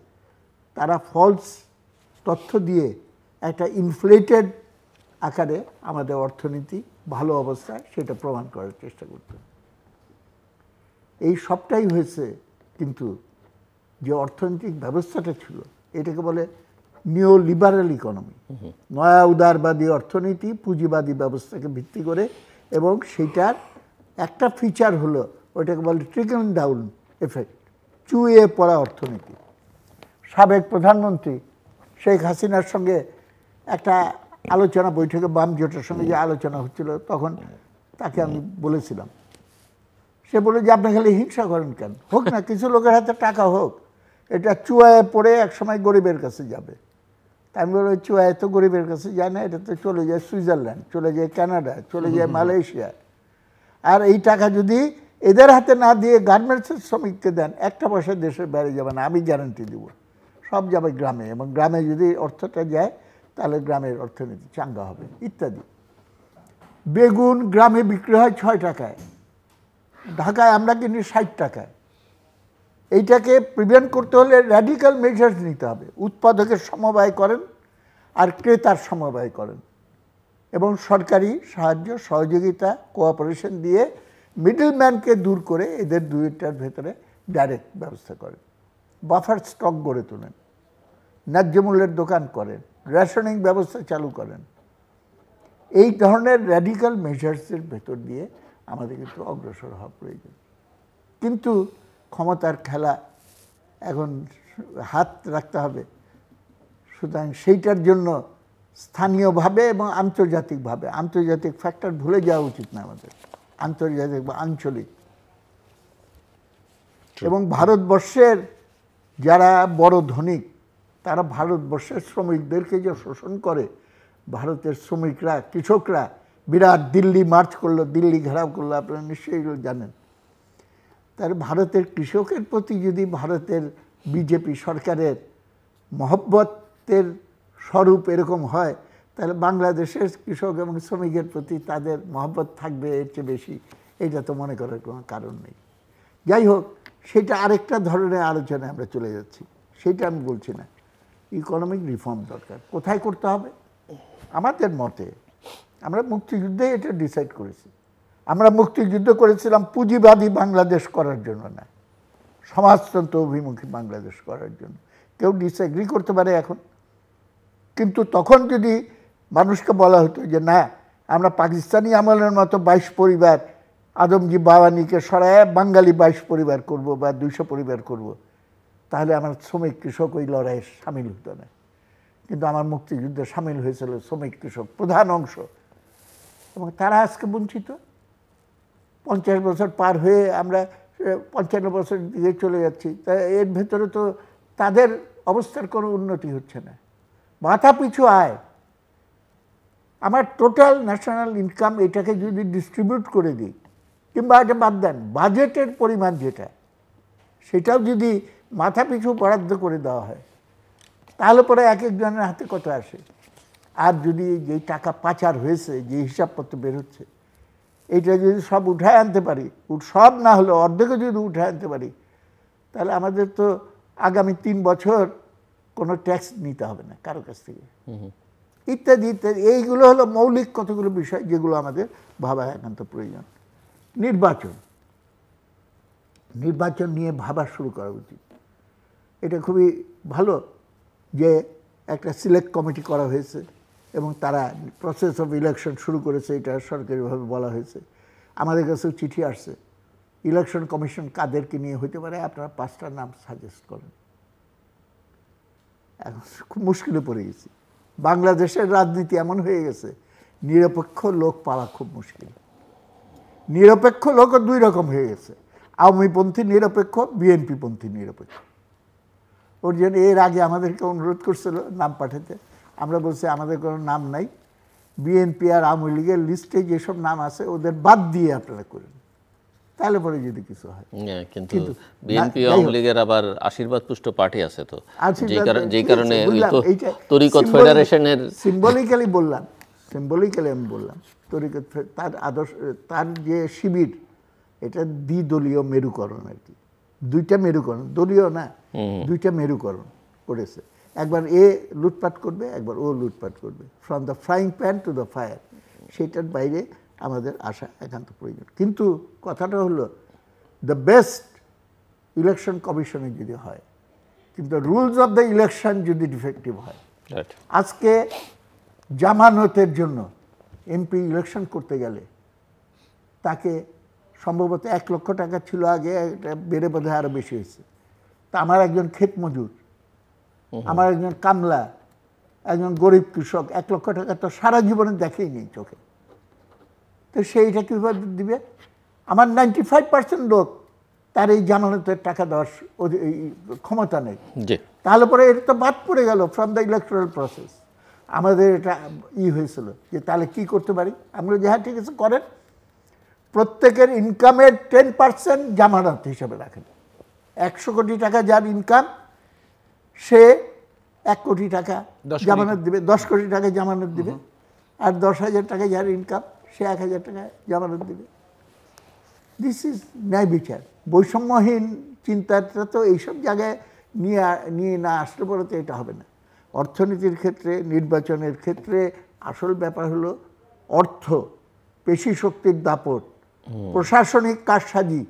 S2: তারা ফলস তথ্য দিয়ে একটা ইনফ্লেটেড আকারে আমাদের অর্থনীতি ভালো অবস্থায় সেটা প্রমাণ করার চেষ্টা করত। এই সবটাই হয়েছে, কিন্তু যে অর্থনৈতিক ব্যবস্থাটা ছিল এটাকে বলে নিও লিবারাল ইকোনমি, নয়া উদারবাদী অর্থনীতি, পুঁজিবাদী ব্যবস্থাকে ভিত্তি করে। এবং সেইটার একটা ফিচার হলো ওইটাকে বলে ট্রিকল ডাউন এফেক্ট, চুইয়ে পড়া অর্থনীতি। সাবেক প্রধানমন্ত্রী শেখ হাসিনার সঙ্গে একটা আলোচনা বৈঠকে, বাম জোটের সঙ্গে যে আলোচনা হচ্ছিল, তখন তাকে আমি বলেছিলাম, সে বলে যে আপনি খালি হিংসা করেন কেন, হোক না কিছু লোকের হাতে টাকা হোক, এটা চুয়ায় পড়ে একসময় গরিবের কাছে যাবে। তাই আমি বলি চুয়ায় তো গরিবের কাছে যায় না, এটা তো চলে যায় সুইজারল্যান্ড, চলে যায় কানাডা, চলে যায় মালয়েশিয়া। আর এই টাকা যদি এদের হাতে না দিয়ে গার্মেন্টসের শ্রমিককে দেন, একটা পয়সা দেশের বাইরে যাবে না, আমি গ্যারান্টি দেব। সব যাবে গ্রামে, এবং গ্রামে যদি অর্থটা যায় তাহলে গ্রামের অর্থনীতি চাঙ্গা হবে ইত্যাদি। বেগুন গ্রামে বিক্রি হয় 6 টাকায়, ঢাকায় আমরা কিনি 60 টাকায়। এইটাকে প্রিভেন্ট করতে হলে র্যাডিক্যাল মেজার্স নিতে হবে। উৎপাদকের সমবায় করেন আর ক্রেতার সমবায় করেন, এবং সরকারি সাহায্য সহযোগিতা কোঅপারেশন দিয়ে মিডলম্যানকে দূর করে এদের দুইটার ভেতরে ডাইরেক্ট ব্যবস্থা করেন। বাফার স্টক গড়ে তোলেন, ন্যায্য মূল্যের দোকান করেন, রেশনিং ব্যবস্থা চালু করেন। এই ধরনের র্যাডিক্যাল মেজার্সের ভেতর দিয়ে আমাদের কিন্তু অগ্রসর হওয়া প্রয়োজন। কিন্তু ক্ষমতার খেলা এখন হাত রাখতে হবে, সুতরাং সেইটার জন্য স্থানীয়ভাবে এবং আন্তর্জাতিকভাবে, আন্তর্জাতিক ফ্যাক্টর ভুলে যাওয়া উচিত না আমাদের, আন্তর্জাতিক বা আঞ্চলিক। এবং ভারতবর্ষের যারা বড় ধনিক, তারা ভারতবর্ষের শ্রমিকদেরকে যে শোষণ করে, ভারতের শ্রমিকরা, কৃষকরা বিরাট দিল্লি মার্চ করলো, দিল্লি ঘেরাও করলো, আপনারা নিশ্চয়ই জানেন। তার ভারতের কৃষকের প্রতি যদি ভারতের বিজেপি সরকারের মহব্বতের স্বরূপ এরকম হয়, তাহলে বাংলাদেশের কৃষক এবং শ্রমিকের প্রতি তাদের মহব্বত থাকবে এর চেয়ে বেশি, এটা তো মনে করার কোনো কারণ নেই। যাই হোক, সেটা আরেকটা ধরনের আলোচনায় আমরা চলে যাচ্ছি, সেটা আমি বলছি না। ইকোনমিক রিফর্ম দরকার। কোথায় করতে হবে? আমাদের মতে আমরা মুক্তিযুদ্ধে এটা ডিসাইড করেছি। আমরা মুক্তিযুদ্ধ করেছিলাম পুঁজিবাদী বাংলাদেশ করার জন্য না, সমাজতন্ত্র অভিমুখী বাংলাদেশ করার জন্য। কেউ ডিসএগ্রি করতে পারে এখন, কিন্তু তখন যদি মানুষকে বলা হতো যে না, আমরা পাকিস্তানি আমলের মতো 22 পরিবার, আদমজি বাওয়ানিকে সরায় বাঙালি 22 পরিবার করব বা 200 পরিবার করব, তাহলে আমার শ্রমিক কৃষক ওই লড়াইয়ে সামিল হতো না। কিন্তু আমার মুক্তিযুদ্ধে সামিল হয়েছিল শ্রমিক কৃষক প্রধান অংশ, এবং তারা আজকে বঞ্চিত। 50 বছর পার হয়ে আমরা 55 বছর দিকে চলে যাচ্ছি, তা এর ভেতরে তো তাদের অবস্থার কোনো উন্নতি হচ্ছে না। মাথা পিছু আয়, আমার টোটাল ন্যাশনাল ইনকাম এটাকে যদি ডিস্ট্রিবিউট করে দিই, কিংবা এটা বাদ দেন, বাজেটের পরিমাণ যেটা, সেটাও যদি মাথা পিছু বরাদ্দ করে দেওয়া হয়, তাহলে পরে এক একজনের হাতে কত আসে। আর যদি যেই টাকা পাচার হয়েছে, যে হিসাবপত্র বের হচ্ছে, এইটা যদি সব উঠায় আনতে পারি, সব না হলে অর্ধেকও যদি উঠায় আনতে পারি, তাহলে আমাদের তো আগামী 3 বছর কোনো ট্যাক্স নিতে হবে না কারো কাছ থেকে, ইত্যাদি ইত্যাদি। এইগুলো হলো মৌলিক কতগুলো বিষয় যেগুলো আমাদের ভাবা একান্ত প্রয়োজন। নির্বাচন নিয়ে ভাবা শুরু করা উচিত। এটা খুবই ভালো যে একটা সিলেক্ট কমিটি করা হয়েছে এবং তারা প্রসেস অফ ইলেকশন শুরু করেছে, এটা সরকারিভাবে বলা হয়েছে। আমাদের কাছেও চিঠি আসছে, ইলেকশন কমিশন কাদেরকে নিয়ে হতে পারে, আপনারা 5টা নাম সাজেস্ট করেন। এখন খুব মুশকিলে পড়ে গেছি। বাংলাদেশের রাজনীতি এমন হয়ে গেছে, নিরপেক্ষ লোক পাওয়া খুব মুশকিল। নিরপেক্ষ লোকও দুই রকম হয়ে গেছে, আওয়ামীপন্থী নিরপেক্ষ, বিএনপিপন্থী নিরপেক্ষ। ওর জন্য এর আগে আমাদেরকে অনুরোধ করছিল নাম পাঠাতে, আমরা বলছি আমাদের কোনো নাম নাই, বিএনপি আর আওয়ামী লীগের লিস্টে যেসব নাম আছে ওদের বাদ দিয়ে আপনারা করেন, তাহলে পরে যদি কিছু হয়।
S1: কিন্তু বিএনপি আওয়ামী লীগের আবার আশীর্বাদ পুষ্ট পার্টি আছে তো, যেই কারণে তরিকত ফেডারেশনের
S2: সিম্বলিক্যালি আমি বললাম তরিকত তার আদর্শ, তার যে শিবির, এটা দ্বিদলীয় মেরুকরণ আর কি, দুইটা মেরুকরণ, দলীয় না, দুইটা মেরুকরণ করেছে। একবার এ লুটপাট করবে, একবার ও লুটপাট করবে, from the frying pan to the fire. সেটার বাইরে আমাদের আসা একান্ত প্রয়োজন। কিন্তু কথাটা হলো দ্য বেস্ট ইলেকশন কমিশনে যদি হয়, কিন্তু রুলস অফ দ্য ইলেকশন যদি ডিফেক্টিভ হয়। আজকে জামানতের জন্য এমপি ইলেকশন করতে গেলে তাকে সম্ভবত 1 লক্ষ টাকা ছিল আগে, এটা বেড়ে বোধহয় আরও বেশি হয়েছে। তা আমার একজন ক্ষেত মজুর, আমার একজন কামলা, একজন গরিব কৃষক 1 লক্ষ টাকা তো সারা জীবনে দেখেই নেই চোখে, তো সেইটা কীভাবে দিবে? আমার 95% লোক তার এই জামানতের টাকা দেওয়ার ক্ষমতা নেই, তাহলে পরে এটা তো বাদ পড়ে গেল ফ্রম দ্য ইলেকট্রাল প্রসেস। আমাদের এটা হয়েছিল যে তাহলে কি করতে পারি? আমরা যে হ্যাঁ ঠিক আছে করেন, প্রত্যেকের ইনকামের 10% জামানত হিসাবে রাখেন। 100 কোটি টাকা যার ইনকাম, সে 1 কোটি টাকা জামানত দিবে, 10 কোটি টাকা জামানত দিবে, আর 10,000 টাকা যার ইনকাম, সে 1,000 টাকা জামানত দিবে। দিস ইজ ন্যায় বিচার। বৈষম্যহীন চিন্তাটা তো এইসব জায়গায় নিয়ে না আসলে পরে তো এটা হবে না। অর্থনীতির ক্ষেত্রে, নির্বাচনের ক্ষেত্রে আসল ব্যাপার হলো অর্থ, পেশি শক্তির দাপট, প্রশাসনিক কারসাজি।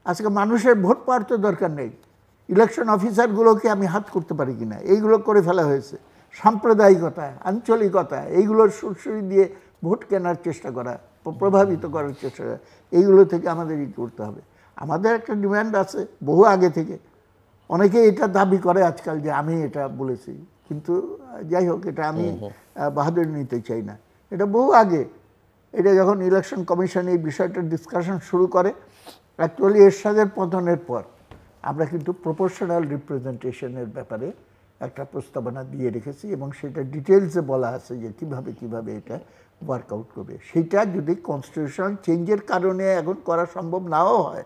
S2: আজকে মানুষের ভোট পাওয়ার তো দরকার নেই, ইলেকশন অফিসারগুলোকে আমি হাত করতে পারি কিনা এইগুলো করে ফেলা হয়েছে। সাম্প্রদায়িকতা, আঞ্চলিকতা, এইগুলোর সুরসুরি দিয়ে ভোট কেনার চেষ্টা করা, প্রভাবিত করার চেষ্টা করা, এইগুলো থেকে আমাদের করতে হবে। আমাদের একটা ডিমান্ড আছে বহু আগে থেকে, অনেকে এটা দাবি করে আজকাল যে আমি এটা বলেছি, কিন্তু যাই হোক, এটা আমি বাহাদুরি নিতে চাই না। এটা বহু আগে, এটা যখন ইলেকশন কমিশন এই বিষয়টার ডিসকাশন শুরু করে, অ্যাকচুয়ালি এরশাদের পতনের পর আমরা কিন্তু প্রপোর্শনাল রিপ্রেজেন্টেশনের ব্যাপারে একটা প্রস্তাবনা দিয়ে রেখেছি, এবং সেটা ডিটেলসে বলা আছে যে কিভাবে এটা ওয়ার্কআউট করবে। সেটা যদি কনস্টিটিউশনাল চেঞ্জের কারণে এখন করা সম্ভব নাও হয়,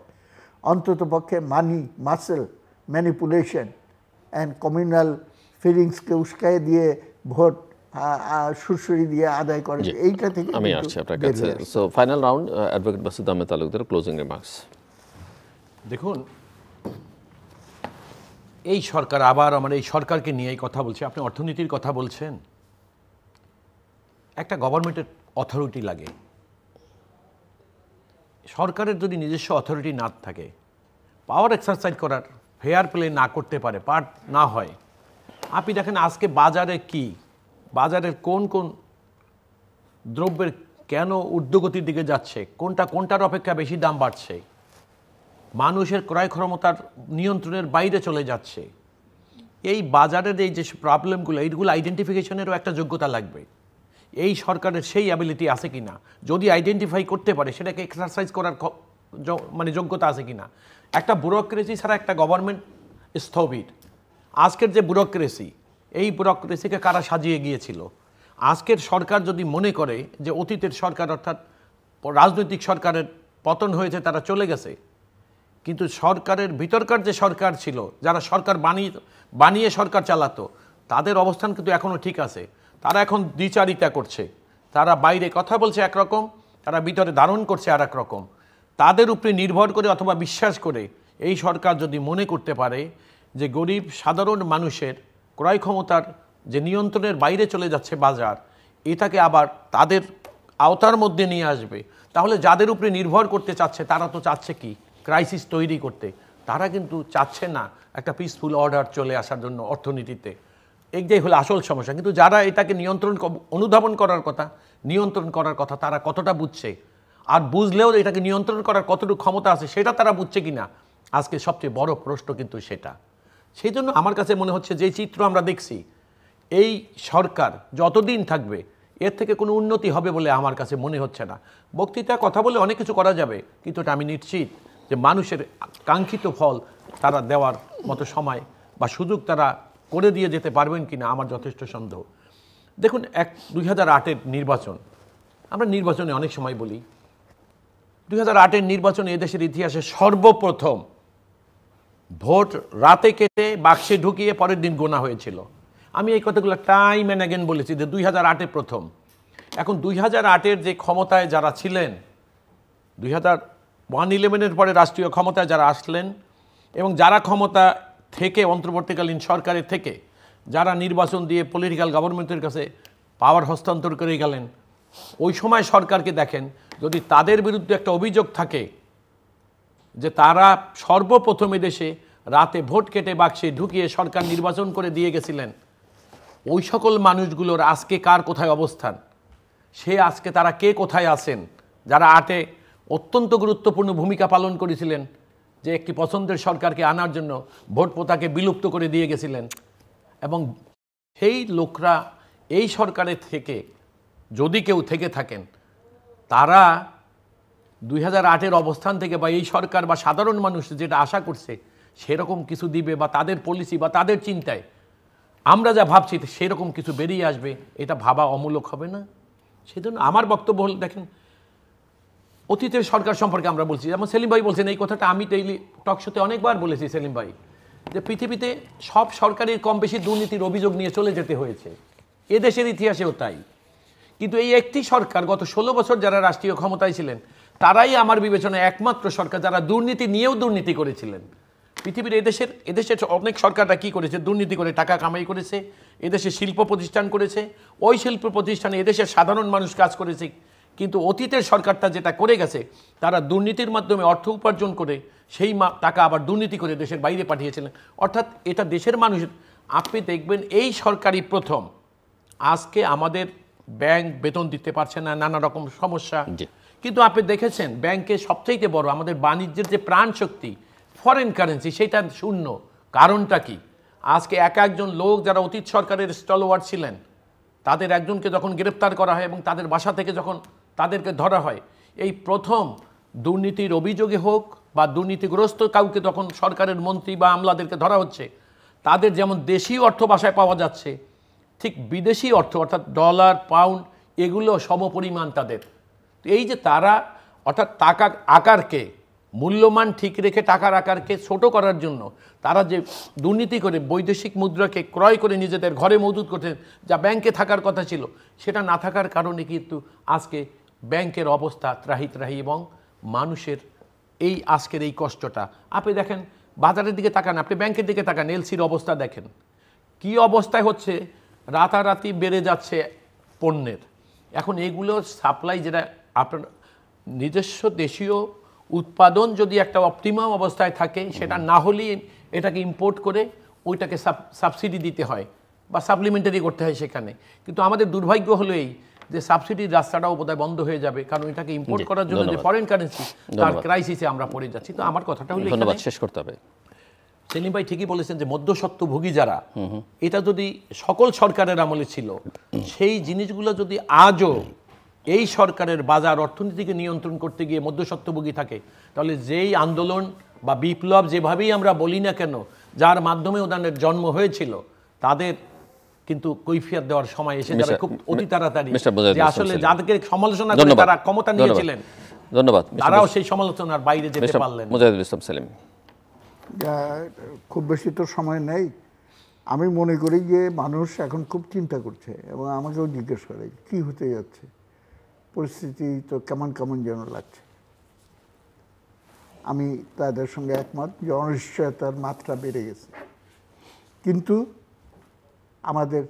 S2: অন্তত পক্ষে মানি, মাসেল, ম্যানিপুলেশন অ্যান্ড কমিউনাল ফিলিংসকে উস্কায় দিয়ে ভোট সুরসুরি দিয়ে আদায় করে, এইটা থেকে
S1: আমি আসছি আপনার কাছে। So final round, advocate Masud Ahmed Talukdar, closing remarks.
S3: দেখুন, এই সরকার, আবার আমার এই সরকারকে নিয়ে এই কথা বলছি, আপনি অর্থনীতির কথা বলছেন, একটা গভর্নমেন্টের অথরিটি লাগে। সরকারের যদি নিজস্ব অথরিটি না থাকে, পাওয়ার এক্সারসাইজ করার, ফেয়ার প্লে না করতে পারে, পার্ট না হয়, আপনি দেখেন আজকে বাজারে কি, বাজারের কোন কোন দ্রব্যের কেন ঊর্ধ্বগতির দিকে যাচ্ছে, কোনটার অপেক্ষা বেশি দাম বাড়ছে, মানুষের ক্রয় ক্ষমতার নিয়ন্ত্রণের বাইরে চলে যাচ্ছে। এই বাজারের এই যে প্রবলেমগুলো, এইগুলো আইডেন্টিফিকেশনেরও একটা যোগ্যতা লাগবে। এই সরকারের সেই অ্যাবিলিটি আছে কিনা, যদি আইডেন্টিফাই করতে পারে সেটাকে এক্সারসাইজ করার মানে যোগ্যতা আছে কিনা। একটা ব্যুরোক্রেসি ছাড়া একটা গভর্নমেন্ট স্থবির। আজকের যে ব্যুরোক্রেসি, এই ব্যুরোক্রেসিকে কারা সাজিয়ে গিয়েছিল? আজকের সরকার যদি মনে করে যে অতীতের সরকার, অর্থাৎ রাজনৈতিক সরকারের পতন হয়েছে, তারা চলে গেছে, কিন্তু সরকারের ভিতরকার যে সরকার ছিল, যারা সরকার বানিয়ে সরকার চালাতো, তাদের অবস্থান কিন্তু এখনও ঠিক আছে। তারা এখন দ্বিচারিতা করছে, তারা বাইরে কথা বলছে একরকম, তারা ভিতরে ধারণ করছে আর এক রকম। তাদের উপরে নির্ভর করে অথবা বিশ্বাস করে এই সরকার যদি মনে করতে পারে যে গরিব সাধারণ মানুষের ক্রয় ক্ষমতার যে নিয়ন্ত্রণের বাইরে চলে যাচ্ছে বাজার, এটাকে আবার তাদের আওতার মধ্যে নিয়ে আসবে, তাহলে যাদের উপরে নির্ভর করতে চাচ্ছে তারা তো চাচ্ছে কি, ক্রাইসিস তৈরি করতে। তারা কিন্তু চাচ্ছে না একটা পিসফুল অর্ডার চলে আসার জন্য অর্থনীতিতে। এইটাই হলো আসল সমস্যা। কিন্তু যারা এটাকে অনুধাবন করার কথা, নিয়ন্ত্রণ করার কথা, তারা কতটা বুঝছে, আর বুঝলেও এটাকে নিয়ন্ত্রণ করার কতটুকু ক্ষমতা আছে সেটা তারা বুঝছে কিনা, আজকে সবচেয়ে বড় প্রশ্ন কিন্তু সেটা। সেই জন্য আমার কাছে মনে হচ্ছে যে চিত্র আমরা দেখছি, এই সরকার যতদিন থাকবে এর থেকে কোনো উন্নতি হবে বলে আমার কাছে মনে হচ্ছে না। বক্তৃতায় কথা বলে অনেক কিছু করা যাবে, কিন্তু এটা আমি নিশ্চিত যে মানুষের কাঙ্ক্ষিত ফল তারা দেওয়ার মতো সময় বা সুযোগ তারা করে দিয়ে যেতে পারবেন কিনা আমার যথেষ্ট সন্দেহ। দেখুন 2008-এর নির্বাচন, আমরা নির্বাচনে অনেক সময় বলি 2008-এর নির্বাচনে এদেশের ইতিহাসে সর্বপ্রথম ভোট রাতে কেটে বাক্সে ঢুকিয়ে পরের দিন গোনা হয়েছিল। আমি এই কথাগুলো টাইম অ্যান্ড অ্যাগেন বলেছি যে 2008-এ প্রথম। এখন 2008-এর যে ক্ষমতায় যারা ছিলেন, 2001-11-এর পরে রাষ্ট্রীয় ক্ষমতায় যারা আসলেন এবং যারা ক্ষমতা থেকে অন্তর্বর্তীকালীন সরকারের থেকে যারা নির্বাচন দিয়ে পলিটিক্যাল গভর্নমেন্টের কাছে পাওয়ার হস্তান্তর করে গেলেন, ওই সময় সরকারকে দেখেন, যদি তাদের বিরুদ্ধে একটা অভিযোগ থাকে যে তারা সর্বপ্রথম দেশে রাতে ভোট কেটে বাক্সে ঢুকিয়ে সরকার নির্বাচন করে দিয়ে গেছিলেন, ওই সকল মানুষগুলোর আজকে কার কোথায় অবস্থান, সে আজকে তারা কে কোথায় আছেন, যারা 8-এ অত্যন্ত গুরুত্বপূর্ণ ভূমিকা পালন করেছিলেন যে একটি পছন্দের সরকারকে আনার জন্য ভোট প্রথাকে বিলুপ্ত করে দিয়ে গেছিলেন। এবং সেই লোকরা এই সরকারের থেকে যদি কেউ থেকে থাকেন, তারা 2008-এর অবস্থান থেকে বা এই সরকার বা সাধারণ মানুষ যেটা আশা করছে সেরকম কিছু দিবে বা তাদের পলিসি বা তাদের চিন্তায় আমরা যা ভাবছি সেরকম কিছু বেরিয়ে আসবে, এটা ভাবা অমূলক হবে না। সেজন্য আমার বক্তব্য হল, দেখেন অতীতের সরকার সম্পর্কে আমরা বলছি, যেমন সেলিম ভাই বলছেন এই কথাটা, আমি ডেইলি টক শোতে অনেকবার বলেছি সেলিম ভাই, যে পৃথিবীতে সব সরকারের কম বেশি দুর্নীতির অভিযোগ নিয়ে চলে যেতে হয়েছে, এদেশের ইতিহাসেও তাই। কিন্তু এই একটি সরকার গত 16 বছর যারা রাষ্ট্রীয় ক্ষমতায় ছিলেন, তারাই আমার বিবেচনায় একমাত্র সরকার যারা দুর্নীতি নিয়েও দুর্নীতি করেছিলেন। পৃথিবীর এদেশের অনেক সরকাররা কি করেছে, দুর্নীতি করে টাকা কামাই করেছে, এদেশে শিল্প প্রতিষ্ঠান করেছে, ওই শিল্প প্রতিষ্ঠানে এদেশের সাধারণ মানুষ কাজ করেছে। কিন্তু অতীতের সরকারটা যেটা করে গেছে, তারা দুর্নীতির মাধ্যমে অর্থ উপার্জন করে সেই টাকা আবার দুর্নীতি করে দেশের বাইরে পাঠিয়েছিলেন। অর্থাৎ এটা দেশের মানুষ, আপনি দেখবেন এই সরকারই প্রথম। আজকে আমাদের ব্যাংক বেতন দিতে পারছে না, নানা রকম সমস্যা, কিন্তু আপনি দেখেছেন ব্যাংকে সবচাইতে বড় আমাদের বাণিজ্যের যে প্রাণ শক্তি ফরেন কারেন্সি, সেটা শূন্য। কারণটা কি? আজকে একজন লোক যারা অতীত সরকারের স্টলওয়ার্ড ছিলেন, তাদের একজনকে যখন গ্রেপ্তার করা হয় এবং তাদের বাসা থেকে যখন তাদেরকে ধরা হয়, এই প্রথম দুর্নীতির অভিযোগে হোক বা দুর্নীতিগ্রস্ত কাউকে তখন সরকারের মন্ত্রী বা আমলাদেরকে ধরা হচ্ছে, তাদের যেমন দেশীয় অর্থ বাসায় পাওয়া যাচ্ছে, ঠিক বিদেশি অর্থ অর্থাৎ ডলার পাউন্ড এগুলো সমপরিমাণ তাদের। এই যে তারা অর্থাৎ টাকার আকারকে মূল্যমান ঠিক রেখে টাকার আকারকে ছোট করার জন্য তারা যে দুর্নীতি করে বৈদেশিক মুদ্রাকে ক্রয় করে নিজেদের ঘরে মজুত করতেন, যা ব্যাংকে থাকার কথা ছিল, সেটা না থাকার কারণে কিন্তু আজকে ব্যাংকের অবস্থা ত্রাহি এবং মানুষের এই আজকের এই কষ্টটা। আপনি দেখেন বাজারের দিকে তাকান, আপনি ব্যাংকের দিকে তাকান, এলসির অবস্থা দেখেন কি অবস্থায় হচ্ছে, রাতারাতি বেড়ে যাচ্ছে পণ্যের। এখন এগুলোর সাপ্লাই যেটা আপনার নিজস্ব দেশীয় উৎপাদন যদি একটা অপটিমাম অবস্থায় থাকে, সেটা না হলেই এটাকে ইম্পোর্ট করে ওইটাকে সাবসিডি দিতে হয় বা সাপ্লিমেন্টারি করতে হয় সেখানে। কিন্তু আমাদের দুর্ভাগ্য হলো এই যে সাবসিডির রাস্তাটাও বোধহয় বন্ধ হয়ে যাবে, কারণ এটাকে ইম্পোর্ট করার জন্য যে ফরেন কারেন্সি, তার ক্রাইসিসে আমরা পড়ে যাচ্ছি। তো আমার কথাটা হলো,
S1: ধন্যবাদ, শেষ করতে হবে।
S3: সেলিম ভাই ঠিকই বলেছেন যে মধ্যস্বত্বভোগী যারা, এটা যদি সকল সরকারের আমলে ছিল, সেই জিনিসগুলো যদি আজও এই সরকারের বাজার অর্থনীতিকে নিয়ন্ত্রণ করতে গিয়ে মধ্যস্বত্বভোগী থাকে, তাহলে যেই আন্দোলন বা বিপ্লব যেভাবেই আমরা বলি না কেন, যার মাধ্যমে ওদের জন্ম হয়েছিল, তাদের কিন্তু কৈফিয়ত দেওয়ার সময় এসে যাবে খুব অতি তাড়াতাড়ি। যে আসলে যাদেরকে সমালোচনা করে তারা ক্ষমতা নিয়েছিলেন,
S1: ধন্যবাদ,
S3: তারাও সেই সমালোচনার বাইরে যেতে পারলেন।
S1: মুজাহিদুল ইসলাম সেলিম।
S2: খুব বেশি তো সময় নেই। আমি মনে করি যে মানুষ এখন খুব চিন্তা করছে এবং আমাকেও জিজ্ঞেস করে কি হতে যাচ্ছে, পরিস্থিতি তো কেমন কেমন যেন লাগছে। আমি তাদের সঙ্গে একমত যে অনিশ্চয়তার মাত্রা বেড়ে গেছে, কিন্তু আমাদের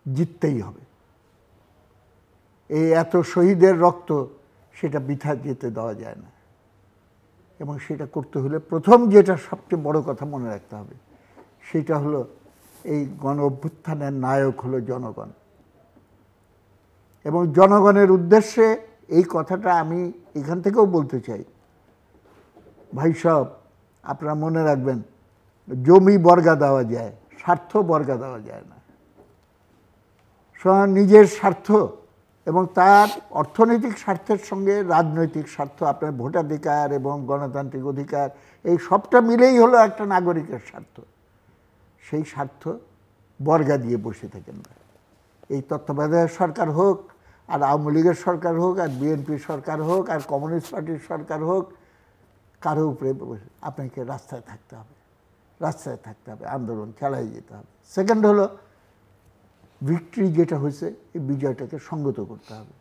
S2: জিততেই হবে। এই এত শহীদের রক্ত, সেটা বৃথা যেতে দেওয়া যায় না। এবং সেটা করতে হলে প্রথম যেটা সবচেয়ে বড় কথা মনে রাখতে হবে, সেটা হলো এই গণ অভ্যুত্থানের নায়ক হলো জনগণ। এবং জনগণের উদ্দেশ্যে এই কথাটা আমি এখান থেকেও বলতে চাই, ভাই সব আপনারা মনে রাখবেন, জমি বর্গা দেওয়া যায়, স্বার্থ বর্গা দেওয়া যায় না। নিজের স্বার্থ এবং তার অর্থনৈতিক স্বার্থের সঙ্গে রাজনৈতিক স্বার্থ, আপনার ভোটাধিকার এবং গণতান্ত্রিক অধিকার, এই সবটা মিলেই হলো একটা নাগরিকের স্বার্থ। সেই স্বার্থ বর্গা দিয়ে বসে থাকেন না। এই তত্ত্বাবধায়ক সরকার হোক, আর আওয়ামী লীগের সরকার হোক, আর বিএনপি সরকার হোক, আর কমিউনিস্ট পার্টির সরকার হোক, কারো উপরে আপনাকে রাস্তায় থাকতে হবে, রাস্তায় থাকতে হবে, আন্দোলন চালাই যেতে হবে। সেকেন্ড হলো ভিক্টরি যেটা হয়েছে, এই বিজয়টাকে সঙ্গত করতে হবে।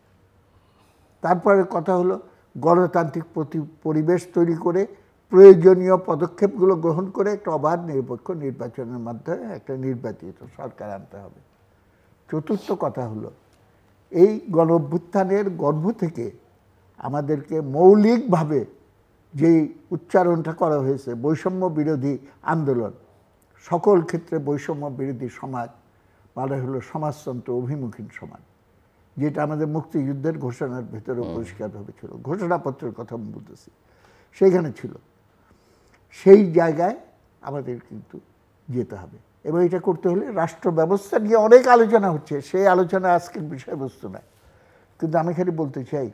S2: তারপরে কথা হলো গণতান্ত্রিক পরিবেশ তৈরি করে প্রয়োজনীয় পদক্ষেপগুলো গ্রহণ করে একটা অবাধ নিরপেক্ষ নির্বাচনের মাধ্যমে একটা নির্বাচিত সরকার আনতে হবে। চতুর্থ কথা হলো এই গণ অভ্যুত্থানের গর্ভ থেকে আমাদেরকে মৌলিকভাবে যেই উচ্চারণটা করা হয়েছে, বৈষম্য বিরোধী আন্দোলন, সকল ক্ষেত্রে বৈষম্য বিরোধী সমাজ, মানে হলো সমাজতন্ত্র অভিমুখীন সমাজ, যেটা আমাদের মুক্তিযুদ্ধের ঘোষণার ভেতরে পরিষ্কারভাবে ছিল, ঘোষণাপত্রের কথা আমি বলতেছি, সেইখানে ছিল। সেই জায়গায় আমাদের কিন্তু যেতে হবে এবং এটা করতে হলে রাষ্ট্র ব্যবস্থা নিয়ে অনেক আলোচনা হচ্ছে, সেই আলোচনা আজকের বিষয়বস্তু নয়। কিন্তু আমি খালি বলতে চাই,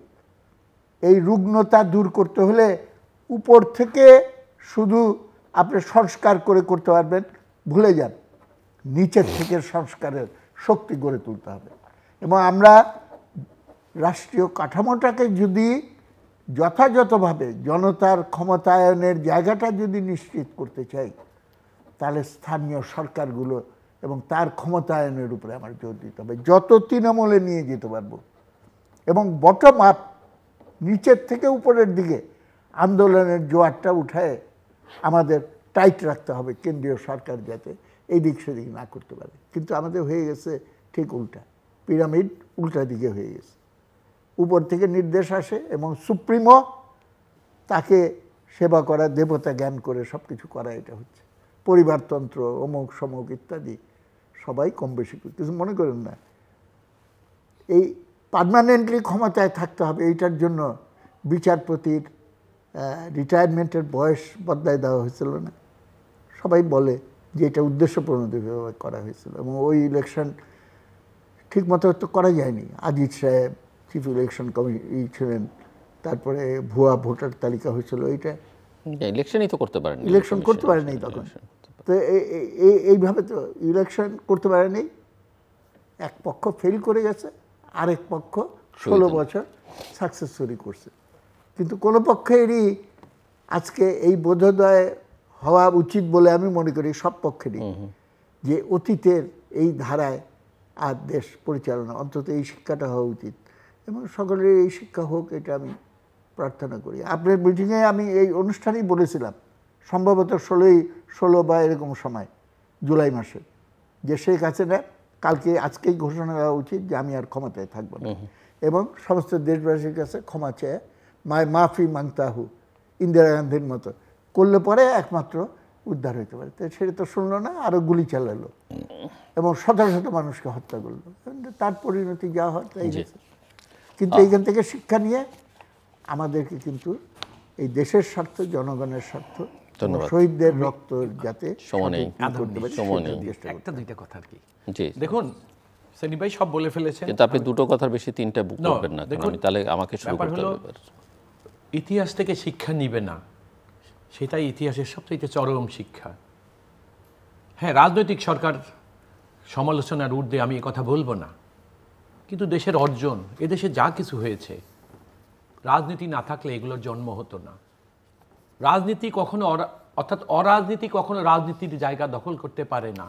S2: এই রুগ্নতা দূর করতে হলে উপর থেকে শুধু আপনি সংস্কার করে করতে পারবেন, ভুলে যান, নিচের থেকে সংস্কারের শক্তি গড়ে তুলতে হবে। এবং আমরা রাষ্ট্রীয় কাঠামোটাকে যদি যথাযথভাবে জনতার ক্ষমতায়নের জায়গাটা যদি নিশ্চিত করতে চাই, তাহলে স্থানীয় সরকারগুলো এবং তার ক্ষমতায়নের উপরে আমার জোর দিতে হবে, যত তৃণমূলে নিয়ে যেতে পারবো। এবং বটম আপ, নিচের থেকে উপরের দিকে আন্দোলনের জোয়ারটা উঠায় আমাদের টাইট রাখতে হবে, কেন্দ্রীয় সরকার যাতে এই দিক সেদিক না করতে পারে। কিন্তু আমাদের হয়ে গেছে ঠিক উল্টা, পিরামিড উল্টা দিকে হয়ে গেছে। উপর থেকে নির্দেশ আসে এবং সুপ্রিমো তাকে সেবা করা, দেবতা জ্ঞান করে সব কিছু করা, এটা হচ্ছে পরিবারতন্ত্র, অমুক সমুক ইত্যাদি সবাই কম বেশি কিছু মনে করেন না। এই পার্মানেন্টলি ক্ষমতায় থাকতে হবে, এইটার জন্য বিচারপতির রিটায়ারমেন্টের বয়স বদলায় দেওয়া হয়েছিল না? সবাই বলে যে এটা উদ্দেশ্যপ্রণোদিতভাবে করা হয়েছিল এবং ওই ইলেকশন ঠিকমতো তো করা যায়নি। আজিজ সাহেব চিফ ইলেকশন কমিটি ছিলেন, তারপরে ভুয়া ভোটার তালিকা হয়েছিল, এইটা
S1: ইলেকশনই তো করতে পারেনি,
S2: ইলেকশন করতে পারেনি তখন। তো এইভাবে তো ইলেকশন করতে পারেনি, এক পক্ষ ফেল করে গেছে, আরেক পক্ষ 16 বছর সাকসেসফুলি করছে। কিন্তু কোনো পক্ষেরই আজকে এই বোধোদয় হওয়া উচিত বলে আমি মনে করি, সব পক্ষেরই, যে অতীতের এই ধারায় আর দেশ পরিচালনা, অন্তত এই শিক্ষাটা হওয়া উচিত এবং সকলের এই শিক্ষা হোক, এটা আমি প্রার্থনা করি। আপনার মিটিংয়ে আমি এই অনুষ্ঠানেই বলেছিলাম, সম্ভবত 16 বা এরকম সময়, জুলাই মাসে, যে শেখ হাসিনা কালকে আজকেই ঘোষণা দেওয়া উচিত যে আমি আর ক্ষমতায় থাকবো না, এবং সমস্ত দেশবাসীর কাছে ক্ষমা চেয়ে মাফি মাংতাহু, ইন্দিরা গান্ধীর মতো করলে পরে একমাত্র উদ্ধার হইতে পারে। তো সেটা তো শুনলো না, আরও গুলি চালালো এবং শত শত মানুষকে হত্যা করলো। তার পরিণতি যা হয় তাই গেছে। কিন্তু এইখান থেকে শিক্ষা নিয়ে আমাদেরকে কিন্তু এই দেশের স্বার্থ, জনগণের স্বার্থ, শহীদদের রক্ত যাতে
S3: একটা দুইটা কথা আর কি। দেখুন সেলিম ভাই সব বলে ফেলেছেন,
S1: কিন্তু আপনি দুটো কথার বেশি তিনটা বুক করবেন না, কারণ তাহলে আমাকে শুরু করতে হবে।
S3: ইতিহাস থেকে শিক্ষা নিবে না, সেটাই ইতিহাসের সবচেয়ে চরম শিক্ষা। হ্যাঁ, রাজনৈতিক সরকার সমালোচনার ঊর্ধ্বে আমি এ কথা বলবো না, কিন্তু দেশের অর্জন, এদেশে যা কিছু হয়েছে, রাজনীতি না থাকলে এগুলোর জন্ম হতো না। রাজনীতি কখনো অর্থাৎ অরাজনীতি কখনো রাজনীতির জায়গা দখল করতে পারে না।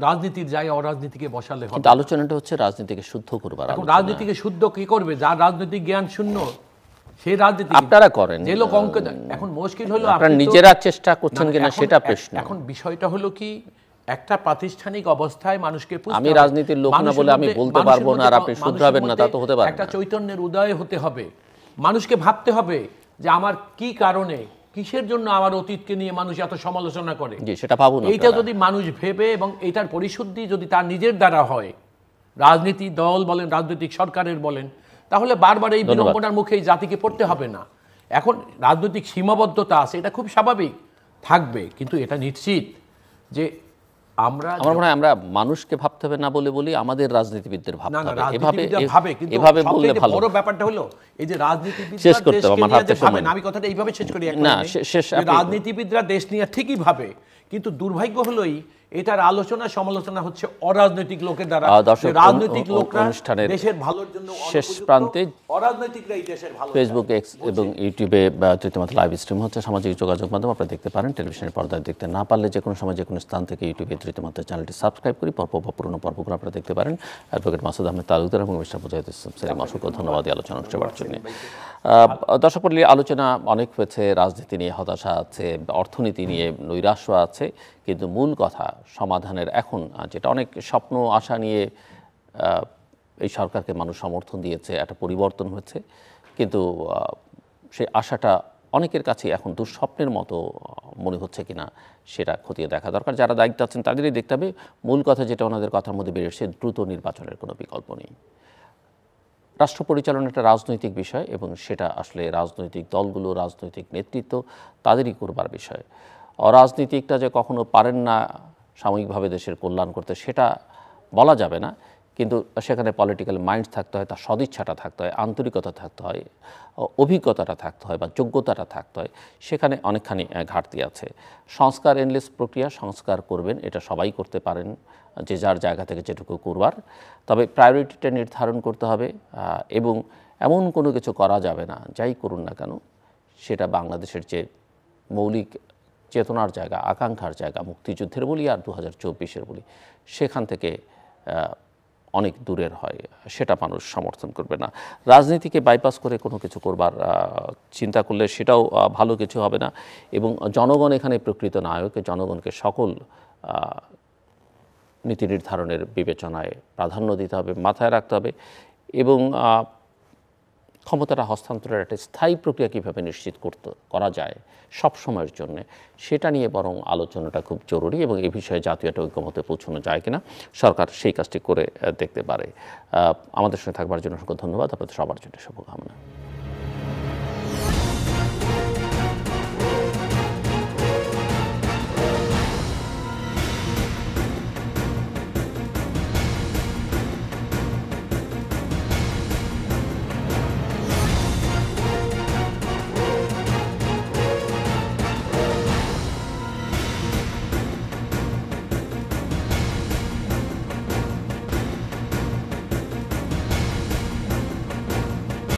S3: রাজনীতির জায়গায় অরাজনীতিকে বসালে হবে।
S1: আলোচনাটা হচ্ছে রাজনীতিকে শুদ্ধ করবার।
S3: এখন রাজনীতিকে শুদ্ধ কি করবে? যার রাজনৈতিক জ্ঞান শূন্য, সেই রাজনীতি
S1: আপনারা করেন,
S3: যে লোক অঙ্ক। এখন মুশকিল হলো
S1: আপনারা নিজেরা চেষ্টা করছেন কিনা সেটা প্রশ্ন।
S3: এখন বিষয়টা হলো কি, একটা প্রাতিষ্ঠানিক অবস্থায় মানুষকে,
S1: আমি রাজনীতির লোক না বলে আমি বলতে পারবো না আর আপনি শুধরাবেন না, তা তো হতে পারে না।
S3: একটা চৈতন্যের উদয় হতে হবে, মানুষকে ভাবতে হবে যে আমার কি কারণে, কিসের জন্য আমার অতীতকে নিয়ে মানুষ এত সমালোচনা করে।
S1: সেটা পাবো না।
S3: এইটা যদি মানুষ ভেবে এবং এটার পরিশুদ্ধি যদি তার নিজের দ্বারা হয়, রাজনীতি দল বলেন, রাজনৈতিক সরকারের বলেন, তাহলে বারবার এই বিড়ম্বনার মুখে এই জাতিকে পড়তে হবে না। এখন রাজনৈতিক সীমাবদ্ধতা আছে, এটা খুব স্বাভাবিক থাকবে, কিন্তু এটা নিশ্চিত যে আমরা
S1: আমার মনে হয় আমরা মানুষকে ভাবতে হবে না বলি আমাদের রাজনীতিবিদদের ভাবতে হবে
S3: রাজনীতিবিদরা ভাবে, কিন্তু
S1: এভাবে বললে
S3: সবচেয়ে
S1: ভালো।
S3: বড় ব্যাপারটা হলো এই যে রাজনীতিবিদরা
S1: শেষ করতে
S3: দেশকে
S1: হবে, আমার
S3: নিয়ে
S1: হাতে
S3: যে
S1: সময়
S3: ভাবেন,
S1: নেই।
S3: আমি কথাটা এইভাবে শেষ করি
S1: না, শেষ আপনি-
S3: রাজনীতিবিদরা দেশ নিয়ে ঠিকই ভাবে, কিন্তু দুর্ভাগ্য হলোই এটার আলোচনা সমালোচনা হচ্ছে অরাজনৈতিক লোকের দ্বারা।
S1: দর্শক,
S3: রাজনৈতিক লোকরা
S1: অনুষ্ঠানের
S3: দেশের ভালোর জন্য
S1: শেষ
S3: অনুপযুক্ত,
S1: প্রান্তে
S3: অরাজনৈতিকরাই দেশের ভালো।
S1: ফেসবুক, এক্স এবং ইউটিউবে তৃতীয় মাত্রা লাইভ স্ট্রিম হচ্ছে, সামাজিক যোগাযোগ মাধ্যম আপনারা দেখতে পারেন। টেলিভিশনের পর্দায় দেখতে না পারলে যে কোনো সময় যে কোনো স্থান থেকে ইউটিউবে তৃতীয় মাত্রা চ্যানেলটি সাবস্ক্রাইব করি পর্ব বা পুরনো পর্বগুলো আপনারা দেখতে পারেন। অ্যাডভোকেট মাসুদ আহমেদ তালুকদার এবং মিস্টার মুজাহিদ ইসলাম সেলিম, অসংখ্য ধন্যবাদ এই আলোচনা অনুষ্ঠান করার জন্য। দর্শক মণ্ডলী, আলোচনা অনেক হয়েছে, রাজনীতি নিয়ে হতাশা আছে, অর্থনীতি নিয়ে নৈরাশ্য আছে, কিন্তু মূল কথা সমাধানের এখন যেটা অনেক স্বপ্ন আশা নিয়ে এই সরকারকে মানুষ সমর্থন দিয়েছে, একটা পরিবর্তন হয়েছে, কিন্তু সেই আশাটা অনেকের কাছে এখন দুঃস্বপ্নের মতো মনে হচ্ছে কিনা সেটা খতিয়ে দেখা দরকার। যারা দায়িত্ব আছেন তাদেরই দেখতে হবে। মূল কথা যেটা ওনাদের কথার মধ্যে বেরিয়ে এসেছে, দ্রুত নির্বাচনের কোনো বিকল্প নেই। রাষ্ট্র পরিচালনা একটা রাজনৈতিক বিষয় এবং সেটা আসলে রাজনৈতিক দলগুলো, রাজনৈতিক নেতৃত্ব তাদেরই করবার বিষয়। অরাজনীতিকটা যে কখনো পারেন না সাময়িকভাবে দেশের কল্যাণ করতে সেটা বলা যাবে না, কিন্তু সেখানে পলিটিক্যাল মাইন্ড থাকতে হয়, তার সদিচ্ছাটা থাকতে হয়, আন্তরিকতা থাকতে হয়, অভিজ্ঞতাটা থাকতে হয় বা যোগ্যতাটা থাকতে হয়, সেখানে অনেকখানি ঘাটতি আছে। সংস্কার এনলেস প্রক্রিয়া, সংস্কার করবেন এটা সবাই করতে পারেন যে যার জায়গা থেকে যেটুকু করবার, তবে প্রায়োরিটিটা নির্ধারণ করতে হবে এবং এমন কোনো কিছু করা যাবে না যাই করুন না কেন সেটা বাংলাদেশের যে মৌলিক চেতনার জায়গা, আকাঙ্ক্ষার জায়গা, মুক্তিযুদ্ধের বলি আর 2024-এর বলি, সেখান থেকে অনেক দূরের হয়, সেটা মানুষ সমর্থন করবে না। রাজনীতিকে বাইপাস করে কোনো কিছু করবার চিন্তা করলে সেটাও ভালো কিছু হবে না এবং জনগণ এখানে প্রকৃত নায়ক। জনগণকে সকল নীতি নির্ধারণের বিবেচনায় প্রাধান্য দিতে হবে, মাথায় রাখতে হবে এবং ক্ষমতাটা হস্তান্তরের একটা স্থায়ী প্রক্রিয়া কীভাবে নিশ্চিত করা যায় সব সময়ের জন্যে, সেটা নিয়ে বরং আলোচনাটা খুব জরুরি এবং এই বিষয়ে জাতীয় একটা ঐক্যমতে পৌঁছানো যায় কিনা সরকার সেই কাজটি করে দেখতে পারে। আমাদের সঙ্গে থাকবার জন্য অসংখ্য ধন্যবাদ, আপনাদের সবার জন্য শুভকামনা।